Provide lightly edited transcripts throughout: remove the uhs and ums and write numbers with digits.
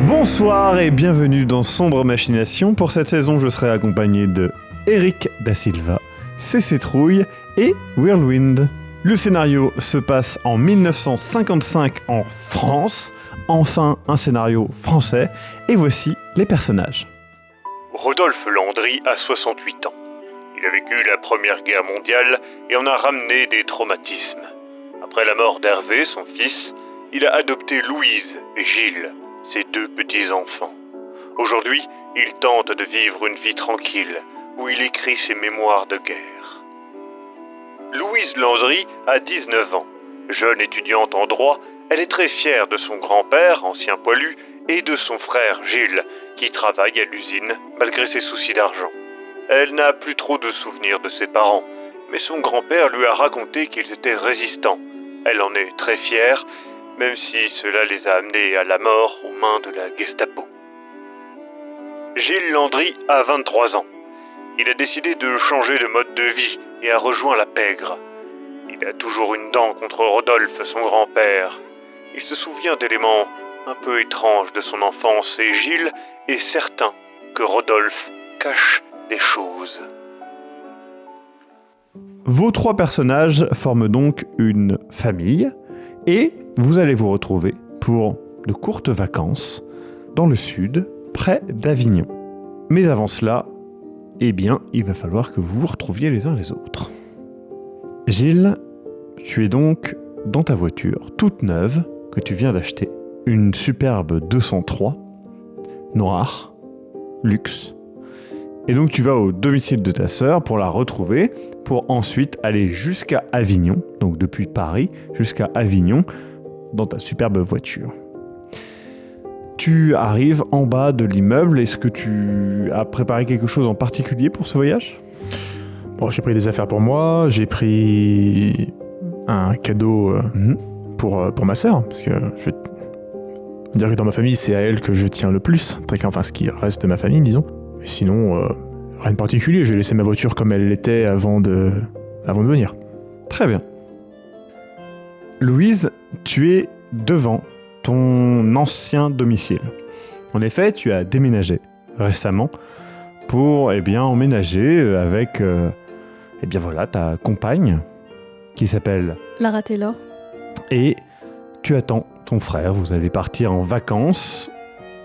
Bonsoir et bienvenue dans Sombre Machination. Pour cette saison, je serai accompagné de Eric Da Silva, CC Trouille et Whirlwind. Le scénario se passe en 1955 en France. Enfin, un scénario français. Et voici les personnages. Rodolphe Landry a 68 ans. Il a vécu la Première Guerre mondiale et en a ramené des traumatismes. Après la mort d'Hervé, son fils, il a adopté Louise et Gilles, ses deux petits-enfants. Aujourd'hui, il tente de vivre une vie tranquille, où il écrit ses mémoires de guerre. Louise Landry a 19 ans. Jeune étudiante en droit, elle est très fière de son grand-père, ancien poilu, et de son frère Gilles, qui travaille à l'usine malgré ses soucis d'argent. Elle n'a plus trop de souvenirs de ses parents, mais son grand-père lui a raconté qu'ils étaient résistants. Elle en est très fière, même si cela les a amenés à la mort aux mains de la Gestapo. Gilles Landry a 23 ans. Il a décidé de changer de mode de vie et a rejoint la pègre. Il a toujours une dent contre Rodolphe, son grand-père. Il se souvient d'éléments un peu étranges de son enfance et Gilles est certain que Rodolphe cache des choses. Vos trois personnages forment donc une famille et vous allez vous retrouver pour de courtes vacances dans le sud, près d'Avignon. Mais avant cela, eh bien, il va falloir que vous vous retrouviez les uns les autres. Gilles, tu es donc dans ta voiture, toute neuve, que tu viens d'acheter. Une superbe 203, noire, luxe. Et donc tu vas au domicile de ta sœur pour la retrouver, pour ensuite aller jusqu'à Avignon, donc depuis Paris jusqu'à Avignon, dans ta superbe voiture. Tu arrives en bas de l'immeuble. Est-ce que tu as préparé quelque chose en particulier pour ce voyage ? Bon, j'ai pris des affaires pour moi, j'ai pris un cadeau pour ma sœur, parce que je veux dire que dans ma famille, c'est à elle que je tiens le plus, très clair, enfin ce qui reste de ma famille, disons. Mais sinon, rien de particulier, j'ai laissé ma voiture comme elle l'était avant de venir. Très bien. Louise, tu es devant ton ancien domicile. En effet, tu as déménagé récemment pour emménager avec ta compagne qui s'appelle Lara Taylor. Et tu attends ton frère. Vous allez partir en vacances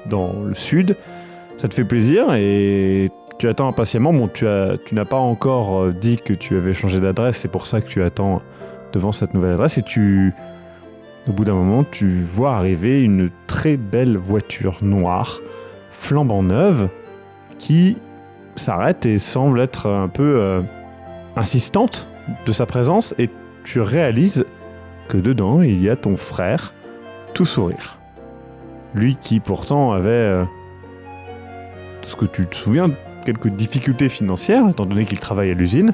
dans le sud. Ça te fait plaisir et tu attends impatiemment. Bon, tu n'as pas encore dit que tu avais changé d'adresse. C'est pour ça que tu attends devant cette nouvelle adresse et au bout d'un moment, tu vois arriver une très belle voiture noire, flambant neuve, qui s'arrête et semble être un peu insistante de sa présence. Et tu réalises que dedans, il y a ton frère, tout sourire. Lui qui pourtant avait, ce que tu te souviens, quelques difficultés financières, étant donné qu'il travaille à l'usine.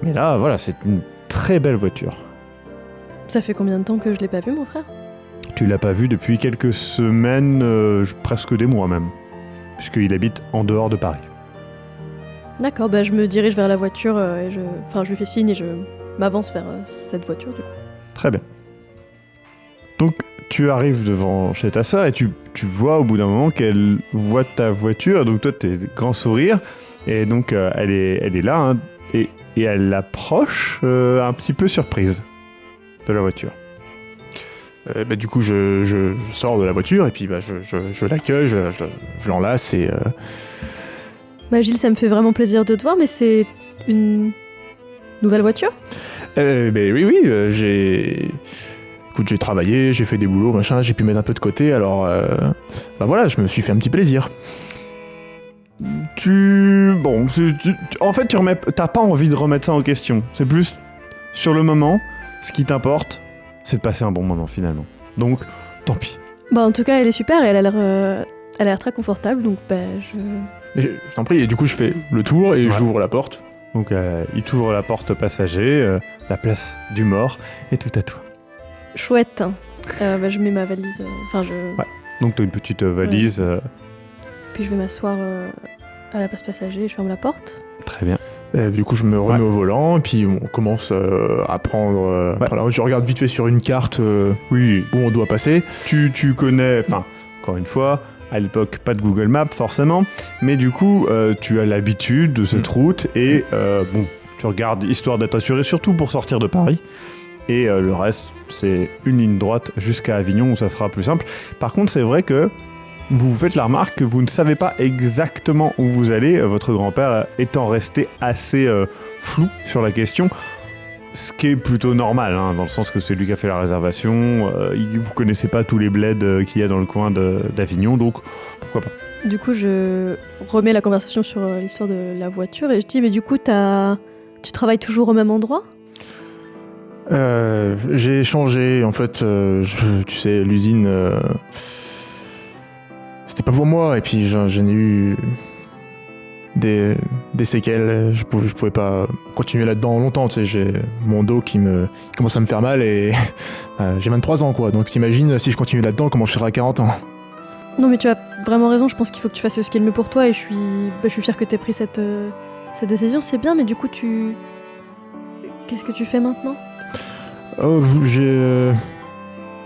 Mais là, voilà, c'est une très belle voiture. Ça fait combien de temps que je l'ai pas vu, mon frère ? Tu l'as pas vu depuis quelques semaines, presque des mois même, puisqu'il habite en dehors de Paris. D'accord, je me dirige vers la voiture et je lui fais signe et je m'avance vers cette voiture du coup. Très bien. Donc tu arrives devant chez ta sœur et tu vois au bout d'un moment qu'elle voit ta voiture, donc toi t'es grand sourire, et donc elle est là, hein, et elle approche un petit peu surprise de la voiture. Du coup, je sors de la voiture et puis je l'accueille, je l'enlace et... Gilles, ça me fait vraiment plaisir de te voir, mais c'est une nouvelle voiture ? Oui, j'ai travaillé, j'ai fait des boulots, machin, j'ai pu mettre un peu de côté, alors... je me suis fait un petit plaisir. En fait, t'as pas envie de remettre ça en question. C'est plus, sur le moment, ce qui t'importe, c'est de passer un bon moment, finalement. Donc, tant pis. En tout cas, elle est super et elle a l'air très confortable, donc Je t'en prie, et du coup, je fais le tour et j'ouvre la porte. Donc, il t'ouvre la porte passager, la place du mort est tout à toi. Chouette. Je mets ma valise, Donc tu as une petite valise. Puis je vais m'asseoir à la place passager et je ferme la porte. Très bien. Et du coup, je me remets au volant, et puis on commence à prendre... alors, je regarde vite fait sur une carte Oui, où on doit passer. tu connais, enfin, encore une fois, à l'époque, pas de Google Maps forcément, mais du coup, tu as l'habitude de cette route et bon, tu regardes histoire d'être assuré, surtout pour sortir de Paris. Et le reste, c'est une ligne droite jusqu'à Avignon où ça sera plus simple. Par contre, c'est vrai que vous vous faites la remarque que vous ne savez pas exactement où vous allez, votre grand-père étant resté assez flou sur la question. Ce qui est plutôt normal, hein, dans le sens que c'est lui qui a fait la réservation, vous connaissez pas tous les bleds qu'il y a dans le coin d'Avignon, donc pourquoi pas. Du coup, je remets la conversation sur l'histoire de la voiture et je dis, mais du coup, tu travailles toujours au même endroit ? J'ai changé, en fait, tu sais, l'usine, c'était pas pour moi, et puis j'en ai eu des séquelles, je pouvais pas continuer là-dedans longtemps, tu sais, j'ai mon dos qui commence à me faire mal, et j'ai 23 ans, quoi, donc t'imagines, si je continue là-dedans, comment je serai à 40 ans. Non, mais tu as vraiment raison, je pense qu'il faut que tu fasses ce qui est le mieux pour toi et je suis fière que tu aies pris cette décision, c'est bien, mais du coup, qu'est-ce que tu fais maintenant ?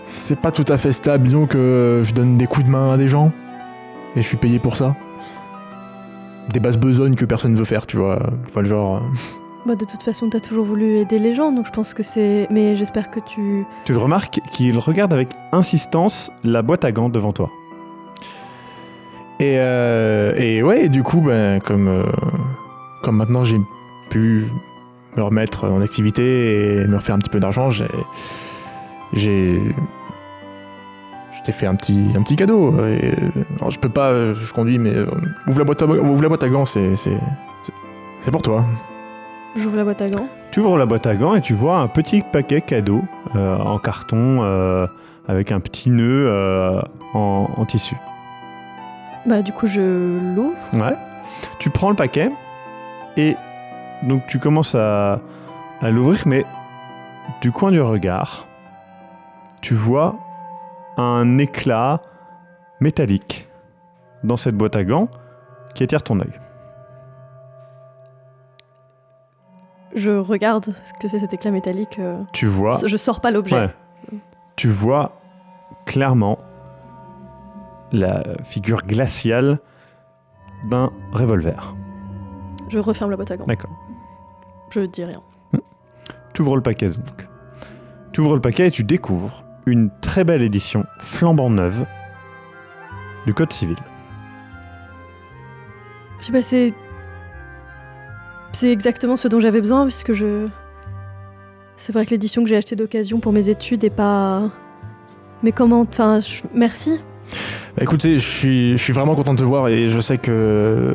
C'est pas tout à fait stable, disons que je donne des coups de main à des gens, et je suis payé pour ça. Des basses besognes que personne veut faire, tu vois, pas le genre... Bah, de toute façon, t'as toujours voulu aider les gens, donc je pense que c'est... Mais j'espère que tu... Tu le remarques qu'il regarde avec insistance la boîte à gants devant toi. Et ouais, du coup, ben, comme maintenant j'ai pu me remettre en activité et me refaire un petit peu d'argent, je t'ai fait un petit cadeau. Et, alors je peux pas, je conduis, mais ouvre la boîte à gants, c'est pour toi. J'ouvre la boîte à gants. Tu ouvres la boîte à gants et tu vois un petit paquet cadeau en carton avec un petit nœud en tissu. Bah, du coup, je l'ouvre. Ouais. Tu prends le paquet et donc tu commences à l'ouvrir, mais du coin du regard, tu vois un éclat métallique dans cette boîte à gants qui attire ton œil. Je regarde ce que c'est cet éclat métallique. Tu vois... Je sors pas l'objet. Ouais. Tu vois clairement la figure glaciale d'un revolver. Je referme la boîte à gants. D'accord. Je dis rien. Tu ouvres le paquet donc. Tu ouvres le paquet et tu découvres une très belle édition flambant neuve du Code civil. Je sais pas, c'est exactement ce dont j'avais besoin, puisque c'est vrai que l'édition que j'ai achetée d'occasion pour mes études est pas... Mais comment... Enfin, merci. Écoutez, je suis vraiment content de te voir, et je sais que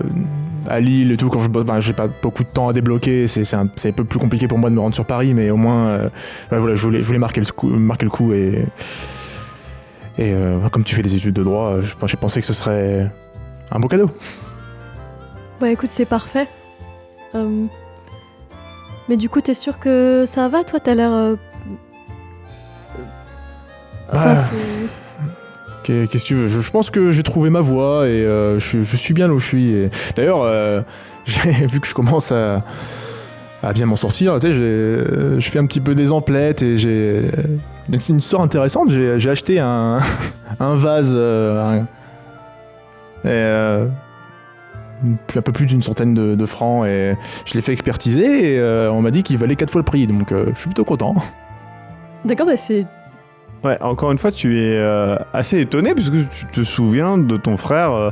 à Lille et tout, quand je bosse, j'ai pas beaucoup de temps à débloquer, c'est un peu plus compliqué pour moi de me rendre sur Paris, mais au moins, voilà, je voulais marquer le coup, et comme tu fais des études de droit, j'ai pensé que ce serait un beau cadeau. Bah écoute, c'est parfait. Mais du coup, t'es sûr que ça va, toi? T'as l'air... Enfin, Qu'est-ce que tu veux, je pense que j'ai trouvé ma voie, et je suis bien là où je suis. Et... D'ailleurs, j'ai vu que je commence à bien m'en sortir, tu sais, je fais un petit peu des emplettes, et c'est une histoire intéressante. J'ai acheté un vase, un peu plus d'une centaine de francs, et je l'ai fait expertiser, et on m'a dit qu'il valait 4 fois le prix, donc je suis plutôt content. D'accord, bah c'est... Ouais, encore une fois, tu es assez étonné puisque tu te souviens de ton frère,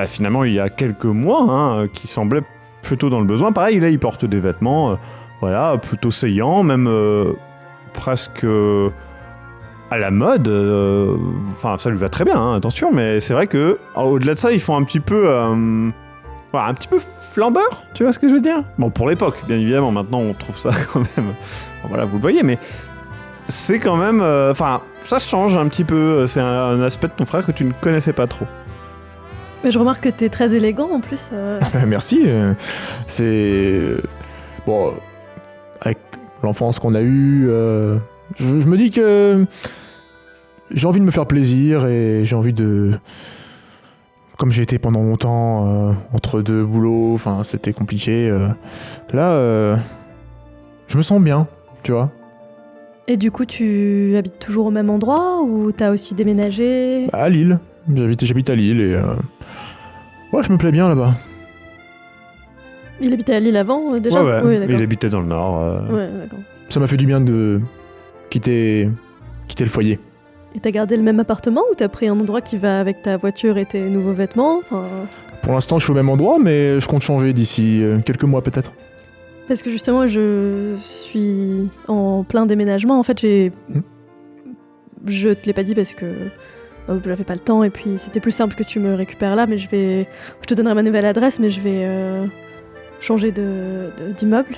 finalement, il y a quelques mois, qui semblait plutôt dans le besoin. Pareil, là, il porte des vêtements, voilà, plutôt saillants, même presque à la mode. Enfin, ça lui va très bien, hein, attention, mais c'est vrai que au-delà de ça, ils font un petit peu... voilà, un petit peu flambeur, tu vois ce que je veux dire? Bon, pour l'époque, bien évidemment, maintenant, on trouve ça quand même... Bon, voilà, vous le voyez, mais... C'est quand même... Enfin, ça change un petit peu. C'est un aspect de ton frère que tu ne connaissais pas trop. Mais je remarque que t'es très élégant, en plus. Merci. C'est... Bon, avec l'enfance qu'on a eue, je me dis que... j'ai envie de me faire plaisir et j'ai envie de... Comme j'ai été pendant longtemps entre deux boulots, enfin c'était compliqué. Là, je me sens bien, tu vois. Et du coup, tu habites toujours au même endroit ou t'as aussi déménagé? À Lille. J'habite à Lille et... Ouais, je me plais bien là-bas. Il habitait à Lille avant déjà? Ouais, Oui, d'accord. il habitait dans le Nord. Ouais, d'accord. Ça m'a fait du bien de quitter le foyer. Et t'as gardé le même appartement ou t'as pris un endroit qui va avec ta voiture et tes nouveaux vêtements? Enfin... Pour l'instant, je suis au même endroit, mais je compte changer d'ici quelques mois peut-être. Parce que justement, je suis en plein déménagement. En fait, je te l'ai pas dit parce que j'avais pas le temps et puis c'était plus simple que tu me récupères là, mais je te donnerai ma nouvelle adresse, mais je vais changer d'immeuble.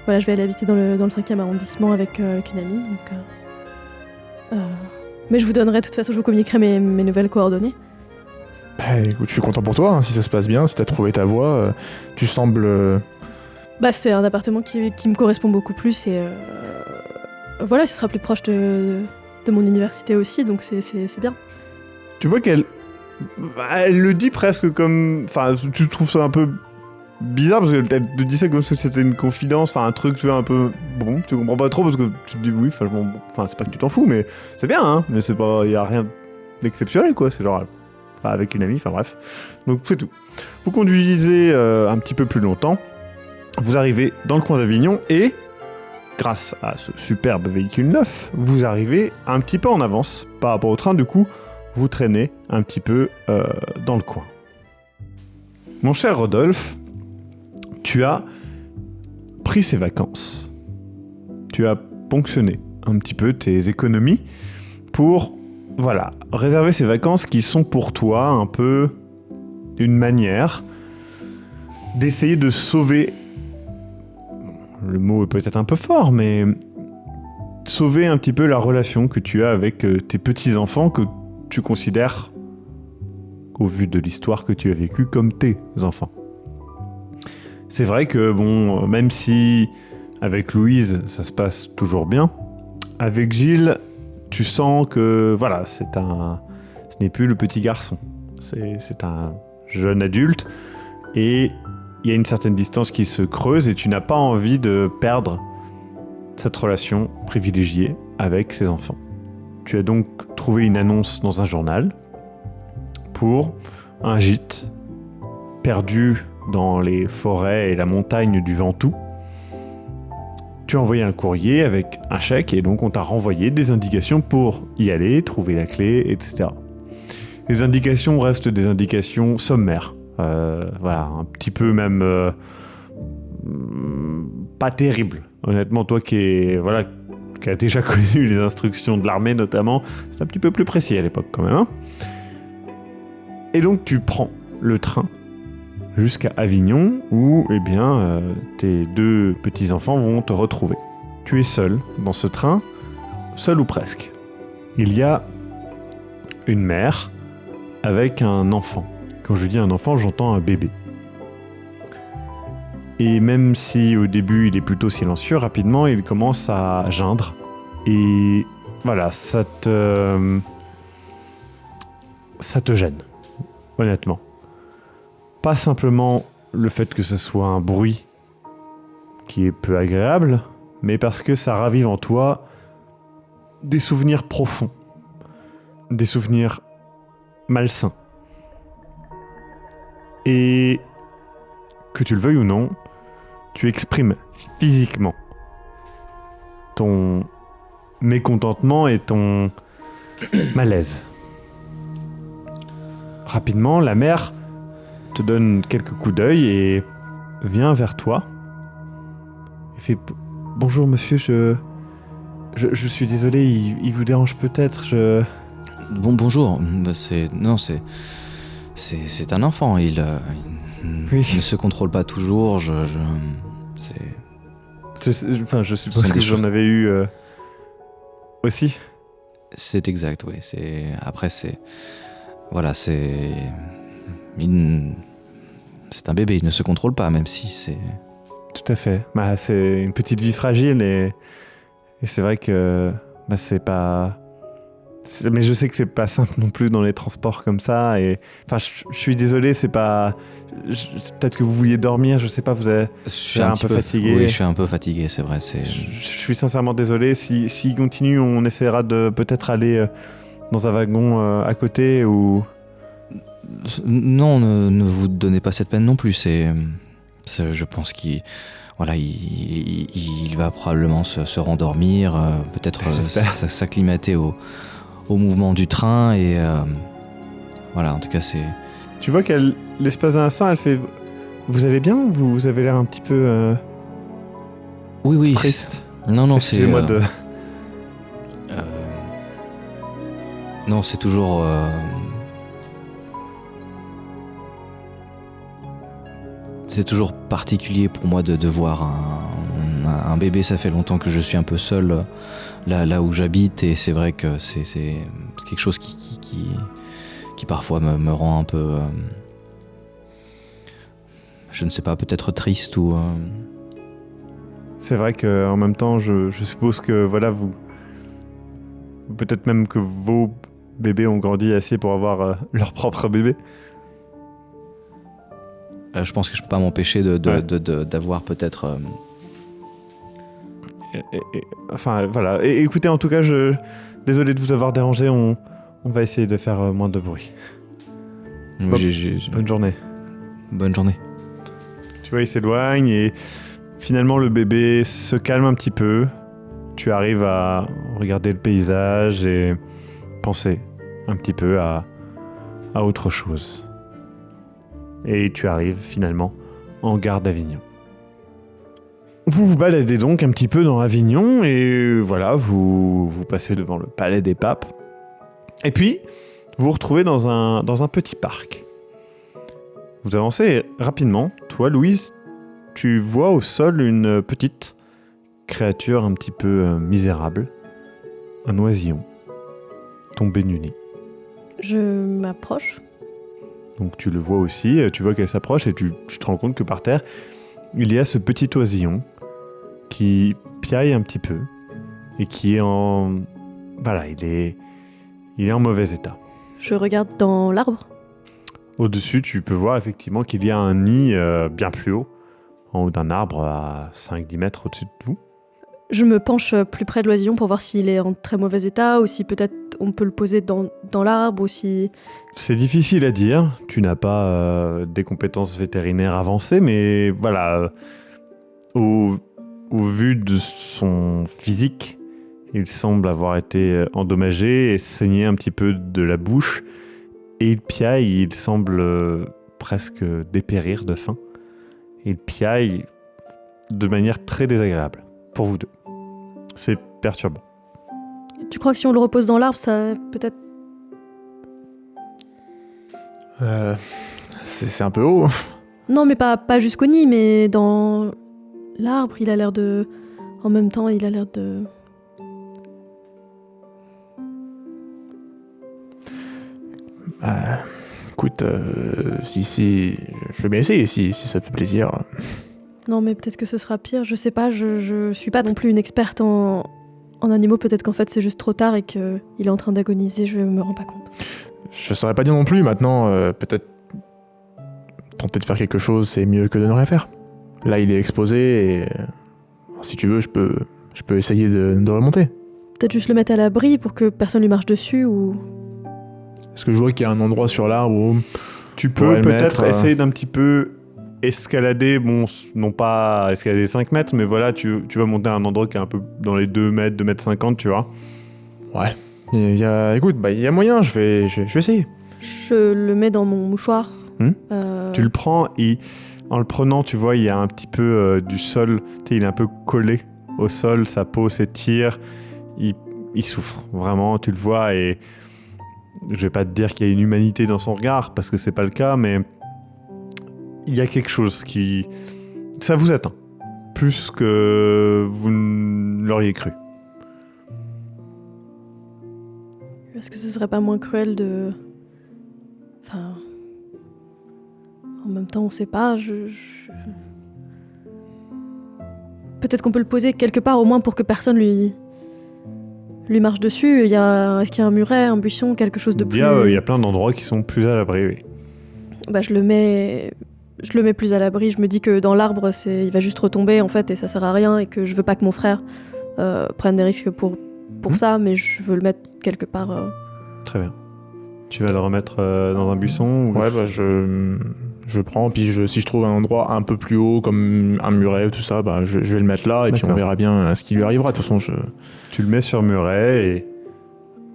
Voilà, je vais aller habiter dans le 5e arrondissement avec une amie. Donc, mais je vous donnerai, de toute façon, je vous communiquerai mes nouvelles coordonnées. Bah, écoute, je suis content pour toi, hein, si ça se passe bien, si t'as trouvé ta voie, tu sembles... Bah, c'est un appartement qui me correspond beaucoup plus et voilà, ce sera plus proche de mon université aussi, donc c'est bien. Tu vois qu'elle le dit presque comme... Enfin, tu trouves ça un peu bizarre parce qu'elle te dit ça comme si c'était une confidence, enfin un truc, tu vois, un peu... Bon, tu comprends pas trop parce que tu te dis oui, enfin c'est pas que tu t'en fous, mais c'est bien, hein, mais c'est pas... Y a rien d'exceptionnel, quoi, c'est genre... Enfin, avec une amie, enfin bref. Donc c'est tout. Vous conduisez un petit peu plus longtemps, vous arrivez dans le coin d'Avignon et... Grâce à ce superbe véhicule neuf, vous arrivez un petit peu en avance par rapport au train, du coup, vous traînez un petit peu dans le coin. Mon cher Rodolphe, tu as pris ces vacances. Tu as ponctionné un petit peu tes économies pour, voilà, réserver ces vacances qui sont pour toi un peu une manière d'essayer de sauver... Le mot est peut-être un peu fort, mais sauver un petit peu la relation que tu as avec tes petits-enfants que tu considères, au vu de l'histoire que tu as vécue, comme tes enfants. C'est vrai que, bon, même si avec Louise, ça se passe toujours bien, avec Gilles, tu sens que, voilà, ce n'est plus le petit garçon. C'est un jeune adulte, et il y a une certaine distance qui se creuse et tu n'as pas envie de perdre cette relation privilégiée avec ses enfants. Tu as donc trouvé une annonce dans un journal pour un gîte perdu dans les forêts et la montagne du Ventoux. Tu as envoyé un courrier avec un chèque et donc on t'a renvoyé des indications pour y aller, trouver la clé, etc. Les indications restent des indications sommaires. Voilà, un petit peu même pas terrible. Honnêtement, toi qui a déjà connu les instructions de l'armée notamment, c'est un petit peu plus précis à l'époque quand même. Hein, et donc tu prends le train jusqu'à Avignon où tes deux petits-enfants vont te retrouver. Tu es seul dans ce train, seul ou presque. Il y a une mère avec un enfant. Quand je dis un enfant, j'entends un bébé. Et même si au début il est plutôt silencieux, rapidement il commence à geindre. Et voilà, ça te gêne, honnêtement. Pas simplement le fait que ce soit un bruit qui est peu agréable, mais parce que ça ravive en toi des souvenirs profonds, des souvenirs malsains. Et que tu le veuilles ou non, tu exprimes physiquement ton mécontentement et ton malaise. Rapidement, la mère te donne quelques coups d'œil et vient vers toi et fait « Bonjour monsieur, je suis désolé, il vous dérange peut-être, Bonjour, c'est un enfant, il ne se contrôle pas toujours, je suppose que j'en avais eu aussi. C'est exact, oui. C'est un bébé, il ne se contrôle pas, même si c'est... Tout à fait. Bah, c'est une petite vie fragile et c'est vrai que c'est pas Mais je sais que c'est pas simple non plus dans les transports comme ça. Et enfin, je suis désolé, c'est pas. Peut-être que vous vouliez dormir, je sais pas. Vous avez un peu fatigué. Oui, je suis un peu fatigué, c'est vrai. Je suis sincèrement désolé. S'il continue, on essaiera de peut-être aller dans un wagon à côté ou. Non, ne vous donnez pas cette peine non plus. Je pense qu'il va probablement se rendormir, peut-être s'acclimater au mouvement du train et voilà, en tout cas c'est... Tu vois qu'elle, l'espace d'un instant, elle fait « Vous allez bien ? Vous avez l'air un petit peu oui. triste. » Non, Excusez-moi de... Non, c'est toujours... C'est toujours particulier pour moi de voir un bébé. Ça fait longtemps que je suis un peu seul là où j'habite, et c'est vrai que c'est quelque chose qui parfois me rend un peu, je ne sais pas, peut-être triste ou... C'est vrai qu'en même temps, je suppose que voilà, peut-être même que vos bébés ont grandi assez pour avoir leur propre bébé. Je pense que je peux pas m'empêcher d'avoir peut-être... Enfin, voilà. Et écoutez, en tout cas, désolé de vous avoir dérangé. On va essayer de faire moins de bruit. Bonne journée. Bonne journée. Tu vois, il s'éloigne et finalement, le bébé se calme un petit peu. Tu arrives à regarder le paysage et penser un petit peu à autre chose. Et tu arrives finalement en gare d'Avignon. Vous vous baladez donc un petit peu dans Avignon et voilà, vous passez devant le Palais des Papes. Et puis, vous vous retrouvez dans un petit parc. Vous avancez rapidement. Toi, Louise, tu vois au sol une petite créature un petit peu misérable. Un oisillon tombé du nez. Je m'approche. Donc tu le vois aussi, tu vois qu'elle s'approche et tu te rends compte que par terre, il y a ce petit oisillon qui piaille un petit peu et qui est en... Voilà, il est en mauvais état. Je regarde dans l'arbre. Au-dessus, tu peux voir effectivement qu'il y a un nid bien plus haut, en haut d'un arbre à 5-10 mètres au-dessus de vous. Je me penche plus près de l'oisillon pour voir s'il est en très mauvais état ou si peut-être on peut le poser dans l'arbre ou si... C'est difficile à dire, tu n'as pas des compétences vétérinaires avancées, mais voilà, au vu de son physique, il semble avoir été endommagé et saigné un petit peu de la bouche, et il piaille, il semble presque dépérir de faim. Il piaille de manière très désagréable pour vous deux. C'est perturbant. Tu crois que si on le repose dans l'arbre, ça peut-être... C'est un peu haut. Non, mais pas jusqu'au nid, mais dans l'arbre, il a l'air de... En même temps, il a l'air de... Écoute, si je vais bien essayer, si ça te fait plaisir. Non, mais peut-être que ce sera pire, je sais pas, je suis pas non plus une experte en animaux, peut-être qu'en fait c'est juste trop tard et qu'il est en train d'agoniser, je me rends pas compte. Je saurais pas dire non plus, maintenant, peut-être tenter de faire quelque chose, c'est mieux que de ne rien faire. Là, il est exposé et si tu veux, je peux essayer de remonter. Peut-être juste le mettre à l'abri pour que personne lui marche dessus ou... Est-ce que je vois qu'il y a un endroit sur l'arbre où... Tu peux peut-être essayer d'un petit peu escalader, bon, non pas escalader 5 mètres, mais voilà, tu vas monter à un endroit qui est un peu dans les 2 mètres, 2 mètres 50, tu vois. Ouais. Écoute, il y a moyen, je vais essayer. Je le mets dans mon mouchoir. Tu le prends et en le prenant, tu vois, il y a un petit peu du sol, tu sais, il est un peu collé au sol, sa peau s'étire, il souffre, vraiment, tu le vois, et je vais pas te dire qu'il y a une humanité dans son regard, parce que c'est pas le cas, mais il y a quelque chose qui... Ça vous atteint, plus que vous ne l'auriez cru. Est-ce que ce serait pas moins cruel de... Enfin... En même temps, on sait pas, Peut-être qu'on peut le poser quelque part, au moins pour que personne lui lui marche dessus. Est-ce qu'il y a un muret, un buisson, quelque chose de plus... Il y a plein d'endroits qui sont plus à l'abri, oui. Bah, je le mets plus à l'abri. Je me dis que dans l'arbre, il va juste retomber en fait et ça sert à rien et que je veux pas que mon frère prenne des risques pour ça, mais je veux le mettre quelque part. Très bien. Tu vas le remettre dans un buisson ou... Ouais, bah je prends, puis si je trouve un endroit un peu plus haut, comme un muret ou tout ça, bah je vais le mettre là, et puis on verra bien ce qui lui arrivera. De toute façon, Tu le mets sur muret et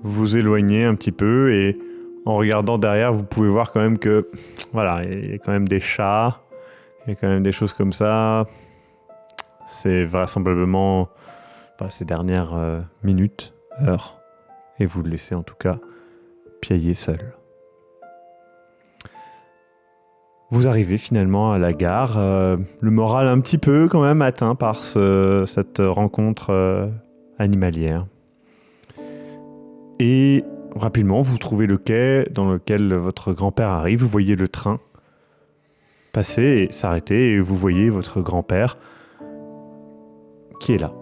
vous vous éloignez un petit peu, et en regardant derrière, vous pouvez voir quand même que, voilà, il y a quand même des chats, il y a quand même des choses comme ça. C'est vraisemblablement ces dernières minutes, heures, et vous le laissez en tout cas piailler seul. Vous arrivez finalement à la gare, le moral un petit peu quand même atteint par cette rencontre animalière. Et rapidement, vous trouvez le quai dans lequel votre grand-père arrive, vous voyez le train passer et s'arrêter, et vous voyez votre grand-père qui est là.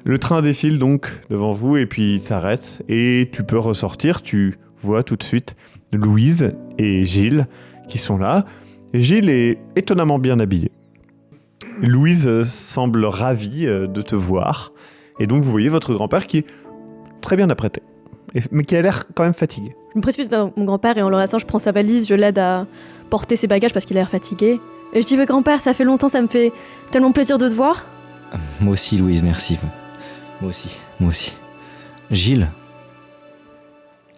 Le train défile donc devant vous et puis il s'arrête, et tu peux ressortir, tu vois tout de suite Louise et Gilles qui sont là. Et Gilles est étonnamment bien habillé. Louise semble ravie de te voir, et donc vous voyez votre grand-père qui est très bien apprêté, mais qui a l'air quand même fatigué. Je me précipite vers mon grand-père et en l'enlaçant, je prends sa valise, je l'aide à porter ses bagages parce qu'il a l'air fatigué. Et je dis, grand-père, ça fait longtemps, ça me fait tellement plaisir de te voir. Moi aussi, Louise, merci. Moi aussi. Gilles.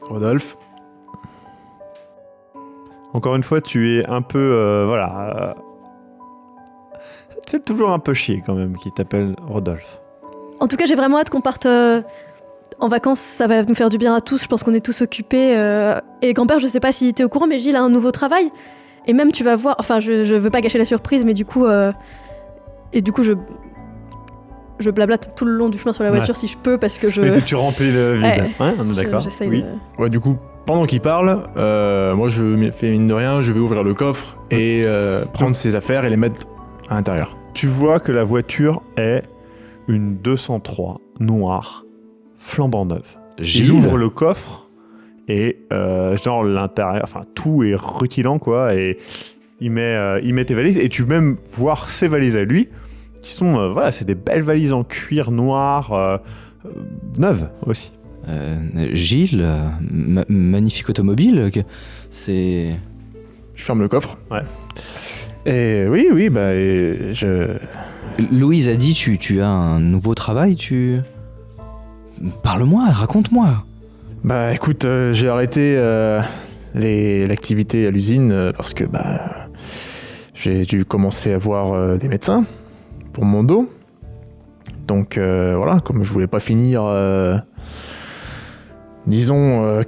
Rodolphe. Encore une fois, tu es un peu... ça te fait toujours un peu chier quand même qu'il t'appelle Rodolphe. En tout cas, j'ai vraiment hâte qu'on parte en vacances. Ça va nous faire du bien à tous. Je pense qu'on est tous occupés. Et grand-père, je sais pas si t'es au courant, mais Gilles a un nouveau travail. Et même, tu vas voir... Enfin, je veux pas gâcher la surprise, mais du coup... Je blablate tout le long du chemin sur la voiture si je peux, parce que je... Mais tu remplis le vide. Ouais, on est d'accord. Oui. Ouais, du coup, pendant qu'il parle, moi je fais mine de rien, je vais ouvrir le coffre et prendre ses affaires et les mettre à l'intérieur. Tu vois que la voiture est une 203 noire, flambant neuve. Gilles. Il ouvre le coffre et genre l'intérieur, enfin tout est rutilant quoi, et il met tes valises, et tu peux même voir ses valises à lui qui sont c'est des belles valises en cuir noir, neuves aussi. Gilles, magnifique automobile, c'est... Je ferme le coffre. Ouais. Et oui, bah Louise a dit tu as un nouveau travail, Parle-moi, raconte-moi. Bah écoute, j'ai arrêté l'activité à l'usine parce que j'ai dû commencer à voir des médecins pour mon dos. Donc voilà, comme je voulais pas finir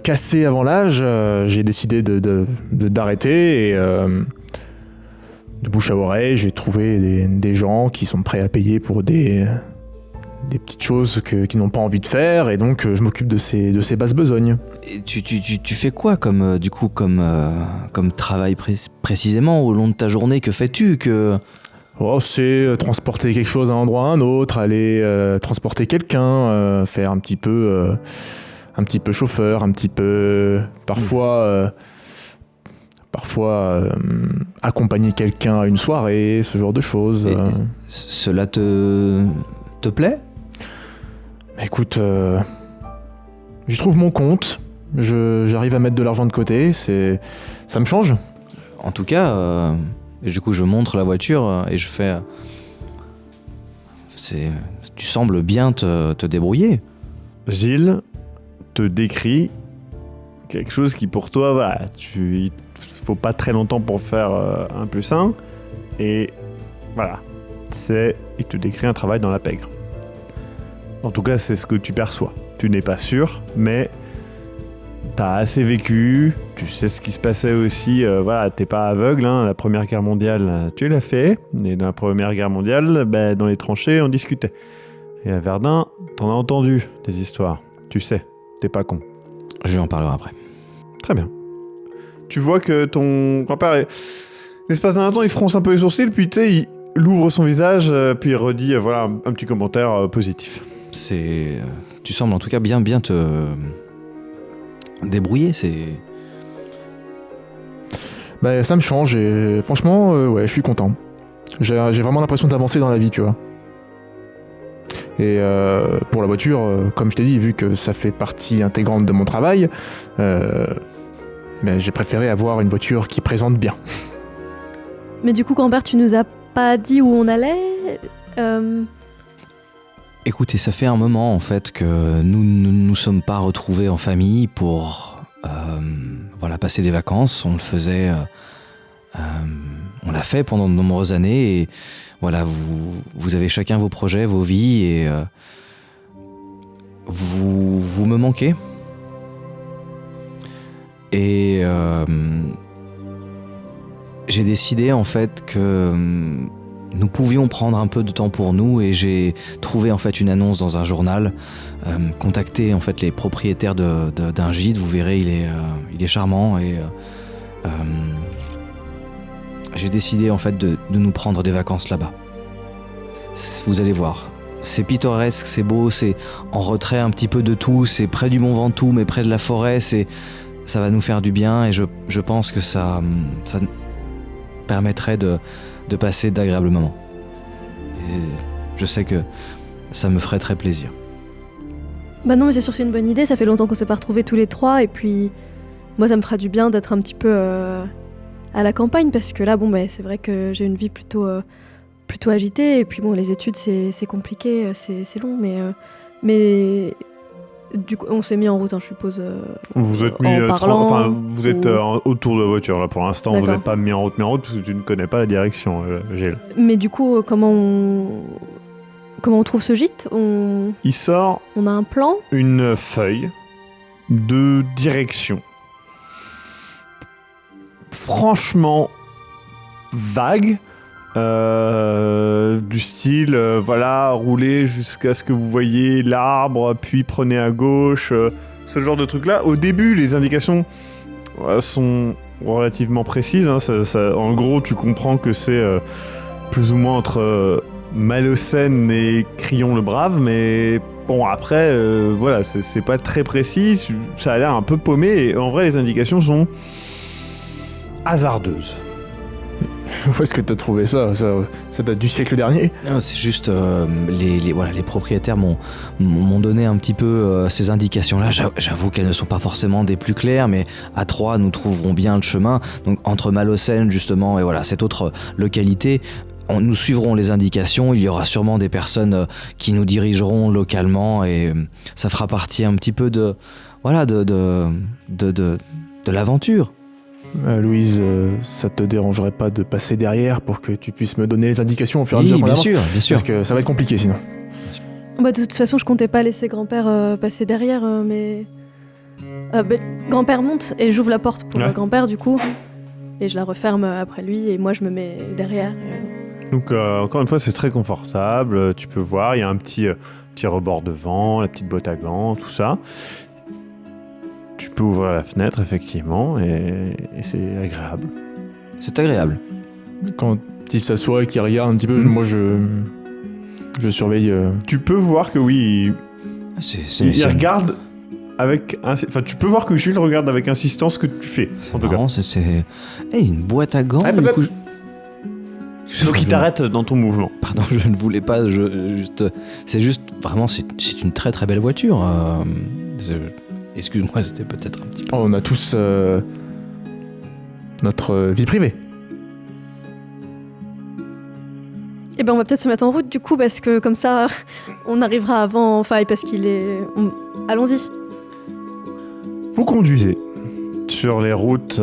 cassé avant l'âge, j'ai décidé d'arrêter, et de bouche à oreille, j'ai trouvé des gens qui sont prêts à payer pour des petites choses qu'ils n'ont pas envie de faire, et donc je m'occupe de ces basses besognes. Et tu fais quoi comme travail précisément au long de ta journée? Que fais-tu c'est transporter quelque chose d'un endroit à un autre, aller transporter quelqu'un, faire un petit peu chauffeur, un petit peu parfois accompagner quelqu'un à une soirée, ce genre de choses. Cela te plaît? Écoute, j'y trouve mon compte, j'arrive à mettre de l'argent de côté, ça me change. En tout cas, et du coup je montre la voiture et je fais... Tu sembles bien te débrouiller. Gilles te décrit quelque chose qui pour toi, il faut pas très longtemps pour faire un plus un, et voilà, il te décrit un travail dans la pègre. En tout cas, c'est ce que tu perçois. Tu n'es pas sûr, mais t'as assez vécu, tu sais ce qui se passait aussi, t'es pas aveugle, hein, la Première Guerre mondiale, tu l'as fait, et dans la Première Guerre mondiale, dans les tranchées, on discutait. Et à Verdun, t'en as entendu des histoires, tu sais, t'es pas con. Je lui en parlerai après. Très bien. Tu vois que ton grand-père, l'espace d'un instant, il fronce un peu les sourcils, puis tu sais, il ouvre son visage, puis il redit un petit commentaire positif. Tu sembles en tout cas bien te débrouiller. Bah, ça me change et franchement, ouais, je suis content. J'ai vraiment l'impression d'avancer dans la vie, tu vois. Et pour la voiture, comme je t'ai dit, vu que ça fait partie intégrante de mon travail, j'ai préféré avoir une voiture qui présente bien. Mais du coup, grand-père, tu nous as pas dit où on allait Écoutez, ça fait un moment en fait que nous ne nous sommes pas retrouvés en famille pour passer des vacances. On le faisait, on l'a fait pendant de nombreuses années et voilà, vous avez chacun vos projets, vos vies et vous me manquez. Et j'ai décidé en fait que nous pouvions prendre un peu de temps pour nous et j'ai trouvé en fait une annonce dans un journal, contacté en fait les propriétaires d'un gîte. Vous verrez, il est charmant et j'ai décidé en fait de nous prendre des vacances là-bas. Vous allez voir, c'est pittoresque, c'est beau, c'est en retrait un petit peu de tout, c'est près du Mont Ventoux mais près de la forêt, ça va nous faire du bien et je pense que ça permettrait de passer d'agréables moments. Et je sais que ça me ferait très plaisir. Bah non, mais c'est sûr que c'est une bonne idée, ça fait longtemps qu'on s'est pas retrouvés tous les trois, et puis moi ça me fera du bien d'être un petit peu à la campagne, parce que là, c'est vrai que j'ai une vie plutôt agitée, et puis les études c'est compliqué, c'est long, mais du coup on s'est mis en route, je suppose. Vous êtes mis vous êtes autour de la voiture là pour l'instant. D'accord. Vous n'êtes pas mis en route parce que tu ne connais pas la direction, Gilles. Mais du coup, comment on trouve ce gîte? Il sort. On a un plan. Une feuille de direction. Franchement vague. Du style roulez jusqu'à ce que vous voyez l'arbre, puis prenez à gauche, ce genre de truc là. Au début les indications sont relativement précises, hein. En gros tu comprends que c'est plus ou moins entre Malocène et Crillon le Brave, mais bon après c'est pas très précis, ça a l'air un peu paumé et en vrai les indications sont hasardeuses. Où est-ce que t'as trouvé ça date du siècle dernier? Non, c'est juste les propriétaires m'ont donné un petit peu ces indications-là. J'avoue qu'elles ne sont pas forcément des plus claires, mais à 3, nous trouverons bien le chemin. Donc entre Malocène justement et cette autre localité, nous suivrons les indications. Il y aura sûrement des personnes qui nous dirigeront localement et ça fera partie un petit peu de l'aventure. Louise, ça te dérangerait pas de passer derrière pour que tu puisses me donner les indications au fur et à mesure qu'on avance ? Bien sûr. Parce que ça va être compliqué sinon. De toute façon, je comptais pas laisser grand-père passer derrière, mais... grand-père monte et j'ouvre la porte pour grand-père du coup, et je la referme après lui et moi je me mets derrière. Donc encore une fois, c'est très confortable, tu peux voir, il y a un petit rebord devant, la petite botte à gants, tout ça. Tu peux ouvrir la fenêtre, effectivement, et c'est agréable. C'est agréable. Quand il s'assoit et qu'il regarde un petit peu, moi je surveille. Tu peux voir que oui, il regarde avec... tu peux voir que Gilles regarde avec insistance ce que tu fais. C'est marrant, c'est une boîte à gants. Donc il t'arrête dans ton mouvement. Pardon, je ne voulais pas. C'est juste vraiment, c'est une très très belle voiture. Excuse-moi, c'était peut-être un petit peu... on a tous notre vie privée. On va peut-être se mettre en route du coup, parce que comme ça, on arrivera avant Faye, parce qu'il est... Allons-y. Vous conduisez sur les routes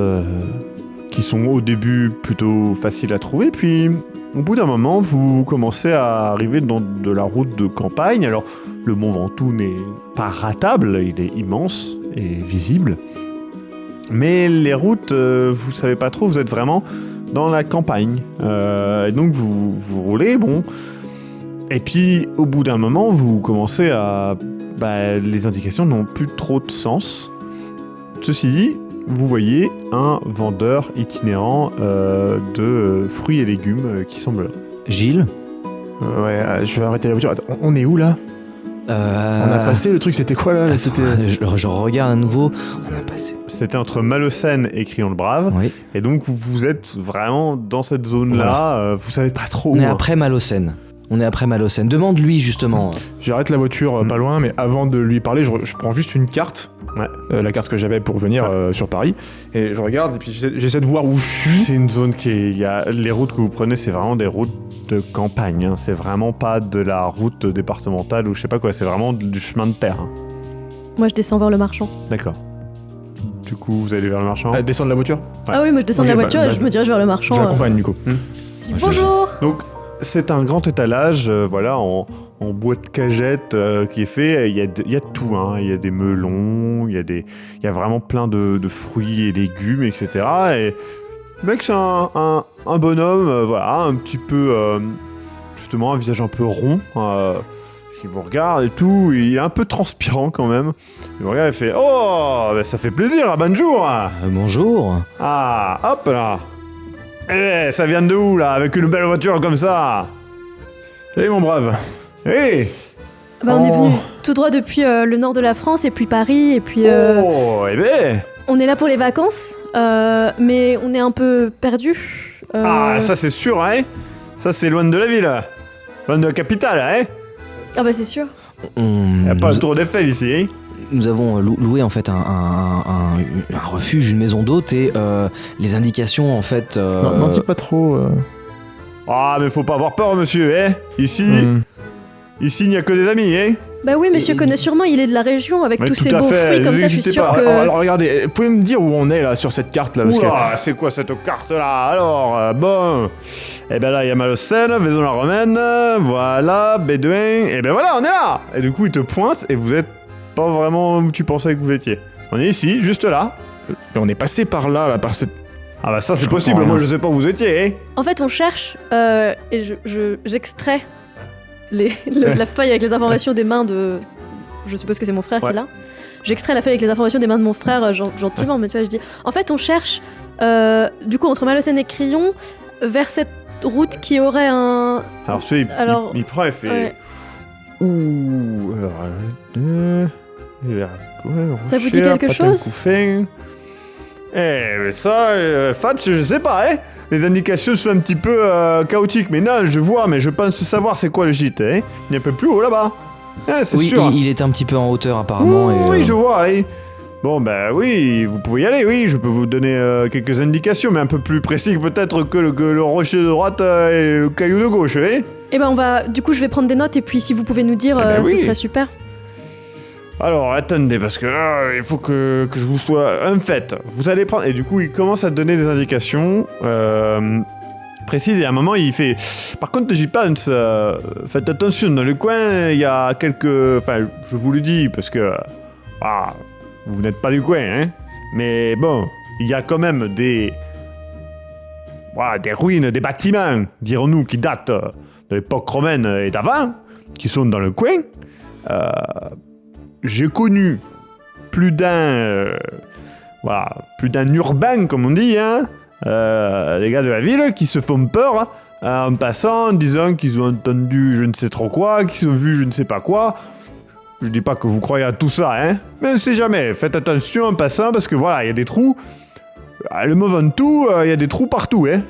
qui sont au début plutôt faciles à trouver, puis au bout d'un moment, vous commencez à arriver dans de la route de campagne. Alors, le Mont Ventoux n'est pas ratable, il est immense et visible. Mais les routes, vous savez pas trop, vous êtes vraiment dans la campagne. Et donc, vous roulez, Et puis, au bout d'un moment, vous commencez à... les indications n'ont plus trop de sens. Ceci dit, vous voyez un vendeur itinérant de fruits et légumes qui semble là. Gilles ? Je vais arrêter la voiture. Attends, on est où là ? On a passé, le truc c'était quoi là? C'était... Je regarde à nouveau. On a passé. C'était entre Malocène et Crillon-le-Brave. Oui. Et donc, vous êtes vraiment dans cette zone-là. Vous savez pas trop On est où. après Malocène. Demande-lui justement. J'arrête la voiture pas loin, mais avant de lui parler, je prends juste une carte. Ouais. La carte que j'avais pour venir sur Paris. Et je regarde et puis j'essaie de voir où je suis. C'est une zone les routes que vous prenez, c'est vraiment des routes de campagne. Hein. C'est vraiment pas de la route départementale ou je sais pas quoi. C'est vraiment du chemin de terre. Hein. Moi, je descends vers le marchand. D'accord. Du coup, vous allez vers le marchand. Descendre de la voiture? Ouais. Ah oui, moi, je descends de la voiture et je me dirige vers le marchand. Je l'accompagne du coup. Je dis, bonjour. Donc, c'est un grand étalage, en bois de cagette qui est fait. Il y a de tout, hein. Il y a des melons, il y a vraiment plein de fruits et légumes, etc. Et le mec, c'est un bonhomme, un petit peu, justement, un visage un peu rond, qui vous regarde et tout. Il est un peu transpirant quand même. Il vous regarde et fait « Oh, ben, ça fait plaisir, bonjour !» Bonjour. Ah, hop là. Eh, ça vient de où là, avec une belle voiture comme ça? Eh mon brave. Eh. Bah, on est venu tout droit depuis le nord de la France et puis Paris et puis Oh, eh ben. on est là pour les vacances, mais on est un peu perdu. Ah, ça c'est sûr, hein. Ça c'est loin de la ville, loin de la capitale, hein. Ah bah c'est sûr. Y a pas le tour d'Eiffel ici, hein. Nous avons loué en fait un refuge, une maison d'hôte et les indications en fait. Non, n'en dis pas trop. Ah, mais faut pas avoir peur, monsieur, hein. Ici, il n'y a que des amis, hein. Bah oui, monsieur connaît sûrement, il est de la région avec Mais tous tout ces à beaux fait, fruits comme ça, je suis n'hésitez sûr pas. que... Alors regardez, vous pouvez me dire où on est là sur cette carte là parce que... Ouah, c'est quoi cette carte là? Alors, bon. Eh ben là, il y a Malocène, Vaison-la-Romaine, voilà, Bédouin, et ben voilà, on est là. Et du coup, il te pointe et vous êtes pas vraiment où tu pensais que vous étiez. On est ici, juste là. Mais on est passé par là par cette... Ah bah ça, c'est Je possible, comprends moi rien. je sais pas où vous étiez, hein. En fait, on cherche et j'extrais la feuille avec les informations des mains de... Je suppose que c'est mon frère qui Ouais. l'a. J'extrais la feuille avec les informations des mains de mon frère gentiment, mais tu vois, je dis... En fait, on cherche, du coup, entre Malocène et Crillon, vers cette route qui aurait un... Alors celui-là, Alors, il prend et fait... ouais. Ouh... Ça vous dit quelque chose? Mais ça, Fatch, je sais pas, hein. Les indications sont un petit peu chaotiques, mais non, je vois, mais je pense savoir c'est quoi le gîte, hein. Il est un peu plus haut là-bas. C'est Oui, sûr. il est un petit peu en hauteur apparemment. Oui, je vois, hein. Bon, bah oui, vous pouvez y aller, oui, je peux vous donner quelques indications, mais un peu plus précis peut-être que le rocher de droite et le caillou de gauche, hein. Eh ben, on va... Du coup, je vais prendre des notes et puis si vous pouvez nous dire, Eh ben oui. ce serait super. Alors, attendez, parce que là, il faut que je vous sois un fait. Vous allez prendre... Et du coup, il commence à te donner des indications précises, et à un moment, il fait... Par contre, j'y pense, faites attention, dans le coin, il y a quelques... Enfin, je vous le dis, parce que... vous n'êtes pas du coin, hein. Mais bon, il y a quand même des ruines, des bâtiments, dirons-nous, qui datent de l'époque romaine et d'avant, qui sont dans le coin. J'ai connu plus d'un urbain, comme on dit, hein, des gars de la ville qui se font peur en passant, en disant qu'ils ont entendu je ne sais trop quoi, qu'ils ont vu je ne sais pas quoi. Je dis pas que vous croyez à tout ça, hein, mais on sait jamais. Faites attention en passant parce que voilà, il y a des trous. Le mot vent tout, il y a des trous partout, hein.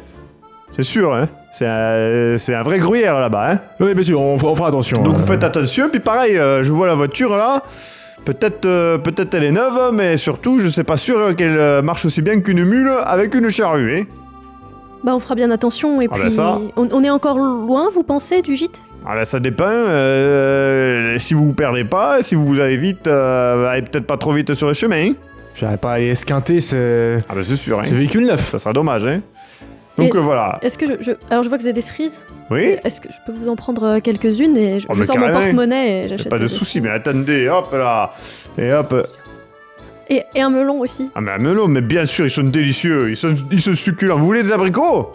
C'est sûr, hein. C'est un vrai gruyère là-bas, hein. Oui, bien sûr, on fera attention. Donc vous faites attention, puis pareil, je vois la voiture là, peut-être elle est neuve, mais surtout je sais pas sûr qu'elle marche aussi bien qu'une mule avec une charrue, hein. Bah, on fera bien attention et Ah puis... bah ça. On est encore loin, vous pensez, du gîte? Ah bah ça dépend, si vous vous perdez pas, si vous allez vite, allez peut-être pas trop vite sur le chemin, hein. J'arrive pas à aller esquinter ce Ah bah c'est sûr, hein. véhicule neuf. Ça sera dommage, hein. Donc Et voilà. Est-ce que Alors, je vois que vous avez des cerises. Oui. Est-ce que je peux vous en prendre quelques-unes et je Oh, mais sors mon carrément. porte-monnaie et j'achète Pas de des soucis, mais attendez, hop là. Et hop. Et un melon aussi. Ah mais un melon, mais bien sûr, ils sont délicieux, ils sont succulents. Vous voulez des abricots?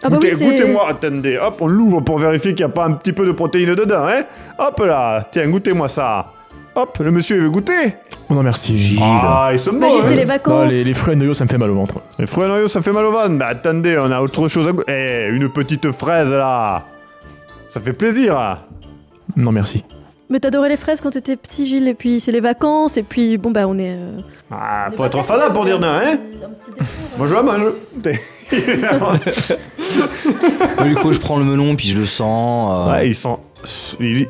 Ah bah oui, c'est... Goûtez-moi, attendez, hop, on l'ouvre pour vérifier qu'il n'y a pas un petit peu de protéines dedans, hein. Hop là, tiens, goûtez-moi ça. Hop, le monsieur il veut goûter. Oh non, merci. Gilles. Ah, ils sont Bah, bons, Gilles, c'est hein. les vacances. Les fruits à noyaux, ça me fait mal au ventre. Les fruits à noyaux, ça fait mal au ventre. Bah attendez, on a autre chose à goûter. Eh, une petite fraise là. Ça fait plaisir. Non, merci. Mais t'adorais les fraises quand t'étais petit, Gilles, et puis c'est les vacances, et puis bon bah on est... Ah, faut être fada pour dire non, hein. Moi je mange. Du coup, je prends le melon, puis je le sens. Ouais,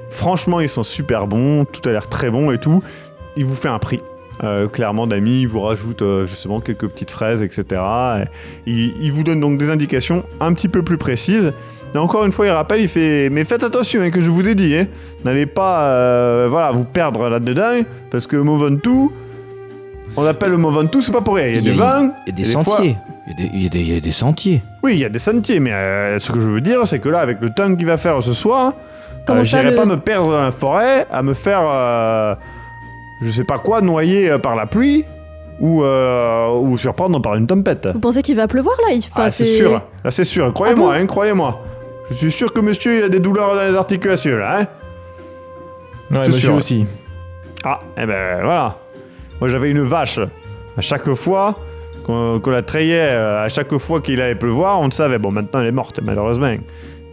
franchement, ils sont super bons. Tout a l'air très bon et tout. Il vous fait un prix. Clairement, Damy, il vous rajoute justement quelques petites fraises, etc. Il vous donne donc des indications un petit peu plus précises. Et encore une fois, il rappelle, il fait « Mais faites attention, hein, que je vous ai dit, hein. N'allez pas vous perdre là-dedans, parce que Mouventoux, on l'appelle le Mouventoux, c'est pas pour rien. Il y a du vin. Il y a des sentiers. Il y a des sentiers. Oui, il y a des sentiers, mais ce que je veux dire, c'est que là, avec le temps qu'il va faire ce soir, j'irai pas me perdre dans la forêt, à me faire, je sais pas quoi, noyer par la pluie, ou surprendre par une tempête. Vous pensez qu'il va pleuvoir là? C'est sûr, là c'est sûr, croyez-moi, croyez-moi. Je suis sûr que monsieur, il a des douleurs dans les articulations, là, hein. Ouais, C'est monsieur sûr. aussi. Ah, et ben voilà. Moi, j'avais une vache. À chaque fois qu'on la trayait, à chaque fois qu'il allait pleuvoir, on le savait. Bon, maintenant, elle est morte, malheureusement.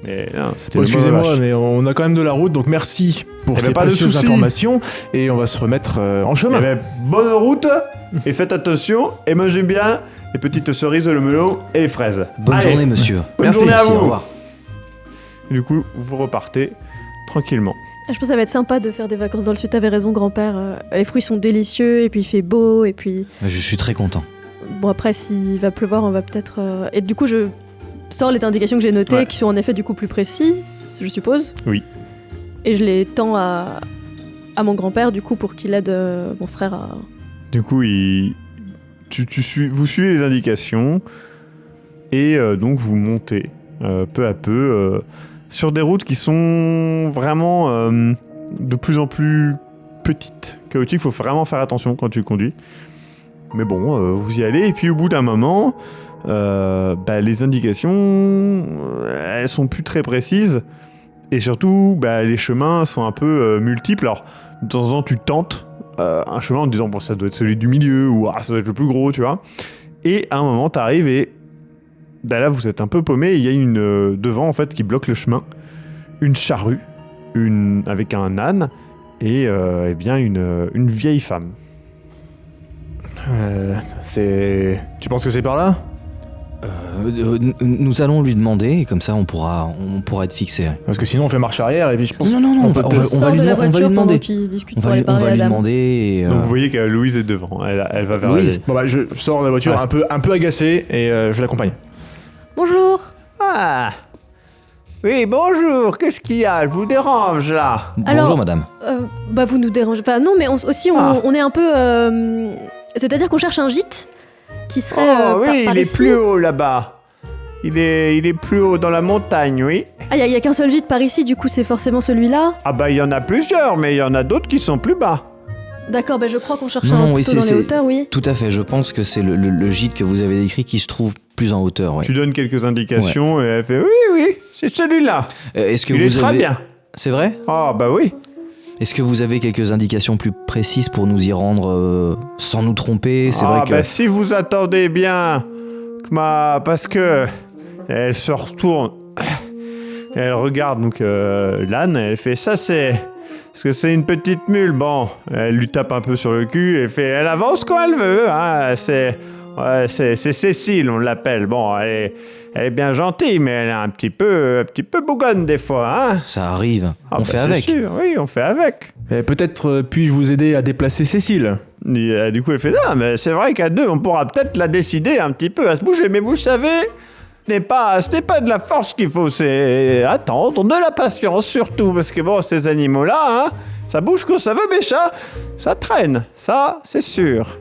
Mais non, c'était une Excusez-moi, vache. mais on a quand même de la route, donc merci pour ces pas de précieuses soucis. informations. Et on va se remettre en Eh chemin. ben, bonne route, et faites attention, et mangez bien les petites cerises, le melon et les fraises. Bonne Allez, journée, monsieur. Bonne Merci, journée à Merci, vous. au revoir. Du coup, vous repartez tranquillement. Je pense que ça va être sympa de faire des vacances dans le sud, t'avais raison grand-père. Les fruits sont délicieux, et puis il fait beau, et puis... Je suis très content. Bon après s'il va pleuvoir, on va peut-être... Et du coup je sors les indications que j'ai notées, Ouais. qui sont en effet du coup plus précises, je suppose. Oui. Et je les tends à mon grand-père du coup pour qu'il aide mon frère à... Du coup, vous suivez les indications et donc vous montez peu à peu sur des routes qui sont vraiment de plus en plus petites, chaotiques. Il faut vraiment faire attention quand tu conduis. Mais bon, vous y allez et puis au bout d'un moment, les indications, elles sont plus très précises et surtout, les chemins sont un peu multiples. Alors, de temps en temps, tu tentes un chemin en te disant bon, ça doit être celui du milieu ou ça doit être le plus gros, tu vois. Et à un moment, t'arrives et là, vous êtes un peu paumé. Il y a une devant en fait qui bloque le chemin, une charrue, avec un âne et une vieille femme. Tu penses que c'est par là? Nous allons lui demander, et comme ça on pourra être fixé. Parce que sinon on fait marche arrière et puis je pense. Non, on va Sors lui de la voiture pendant demander. qu'ils discutent On pour va aller lui parler à la dame. demander. Et, Donc vous voyez que Louise est devant. Elle va vers Louise. Bon je sors de la voiture Ouais. un peu agacé et je l'accompagne. Bonjour. Ah oui, bonjour. Qu'est-ce qu'il y a? Je vous dérange là? Bonjour Alors- madame. Vous nous dérangez pas. Non mais on est un peu... C'est-à-dire qu'on cherche un gîte qui serait par il est ici. plus haut là-bas. Il est plus haut dans la montagne, oui. Ah, il y a qu'un seul gîte par ici, du coup c'est forcément celui-là. Ah il y en a plusieurs, mais il y en a d'autres qui sont plus bas. D'accord, je crois qu'on cherche Non, un oui, plutôt dans les hauteurs, oui. Tout à fait, je pense que c'est le gîte que vous avez décrit qui se trouve plus en hauteur. Ouais. Tu donnes quelques indications et elle fait oui, c'est celui-là. Est-ce que Il vous est très avez... bien. C'est vrai? Ah oui. Est-ce que vous avez quelques indications plus précises pour nous y rendre sans nous tromper? C'est vrai que... Si vous attendez bien, parce que elle se retourne, elle regarde donc l'âne, elle fait ça c'est parce que c'est une petite mule. Bon, elle lui tape un peu sur le cul et fait elle avance quand elle veut. Hein, c'est Cécile, on l'appelle. Bon, elle est bien gentille, mais elle est un petit peu bougonne des fois. Hein. Ça arrive, on fait c'est avec. sûr, oui, on fait avec. Peut-être puis-je vous aider à déplacer Cécile? Et, du coup, elle fait non, mais c'est vrai qu'à deux, on pourra peut-être la décider un petit peu à se bouger. Mais vous savez, ce n'est pas de la force qu'il faut, c'est attendre, de la patience surtout, parce que bon, ces animaux-là, hein, ça bouge quand ça veut, mais ça traîne, ça, c'est sûr.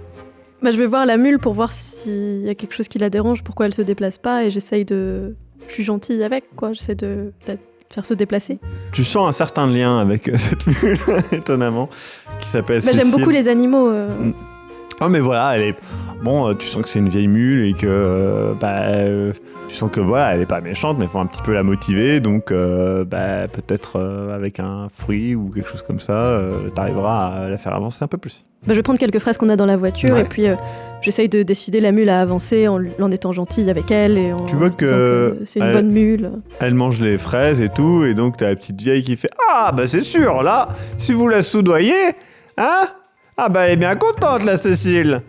Je vais voir la mule pour voir s'il y a quelque chose qui la dérange, pourquoi elle se déplace pas, et j'essaye de... Je suis gentille avec, quoi, j'essaie de la faire se déplacer. Tu sens un certain lien avec cette mule, étonnamment, qui s'appelle Cécile. J'aime beaucoup les animaux. Ah mais voilà, elle est... Bon, tu sens que c'est une vieille mule et que... tu sens que voilà, elle est pas méchante, mais il faut un petit peu la motiver. Donc peut-être avec un fruit ou quelque chose comme ça, t'arriveras à la faire avancer un peu plus. Je vais prendre quelques fraises qu'on a dans la voiture et puis j'essaye de décider la mule à avancer en étant gentille avec elle et en Tu vois disant que c'est une bonne mule. Elle mange les fraises et tout, et donc t'as la petite vieille qui fait « Ah, bah c'est sûr, là, si vous la soudoyez, hein? Ah bah elle est bien contente, la Cécile !»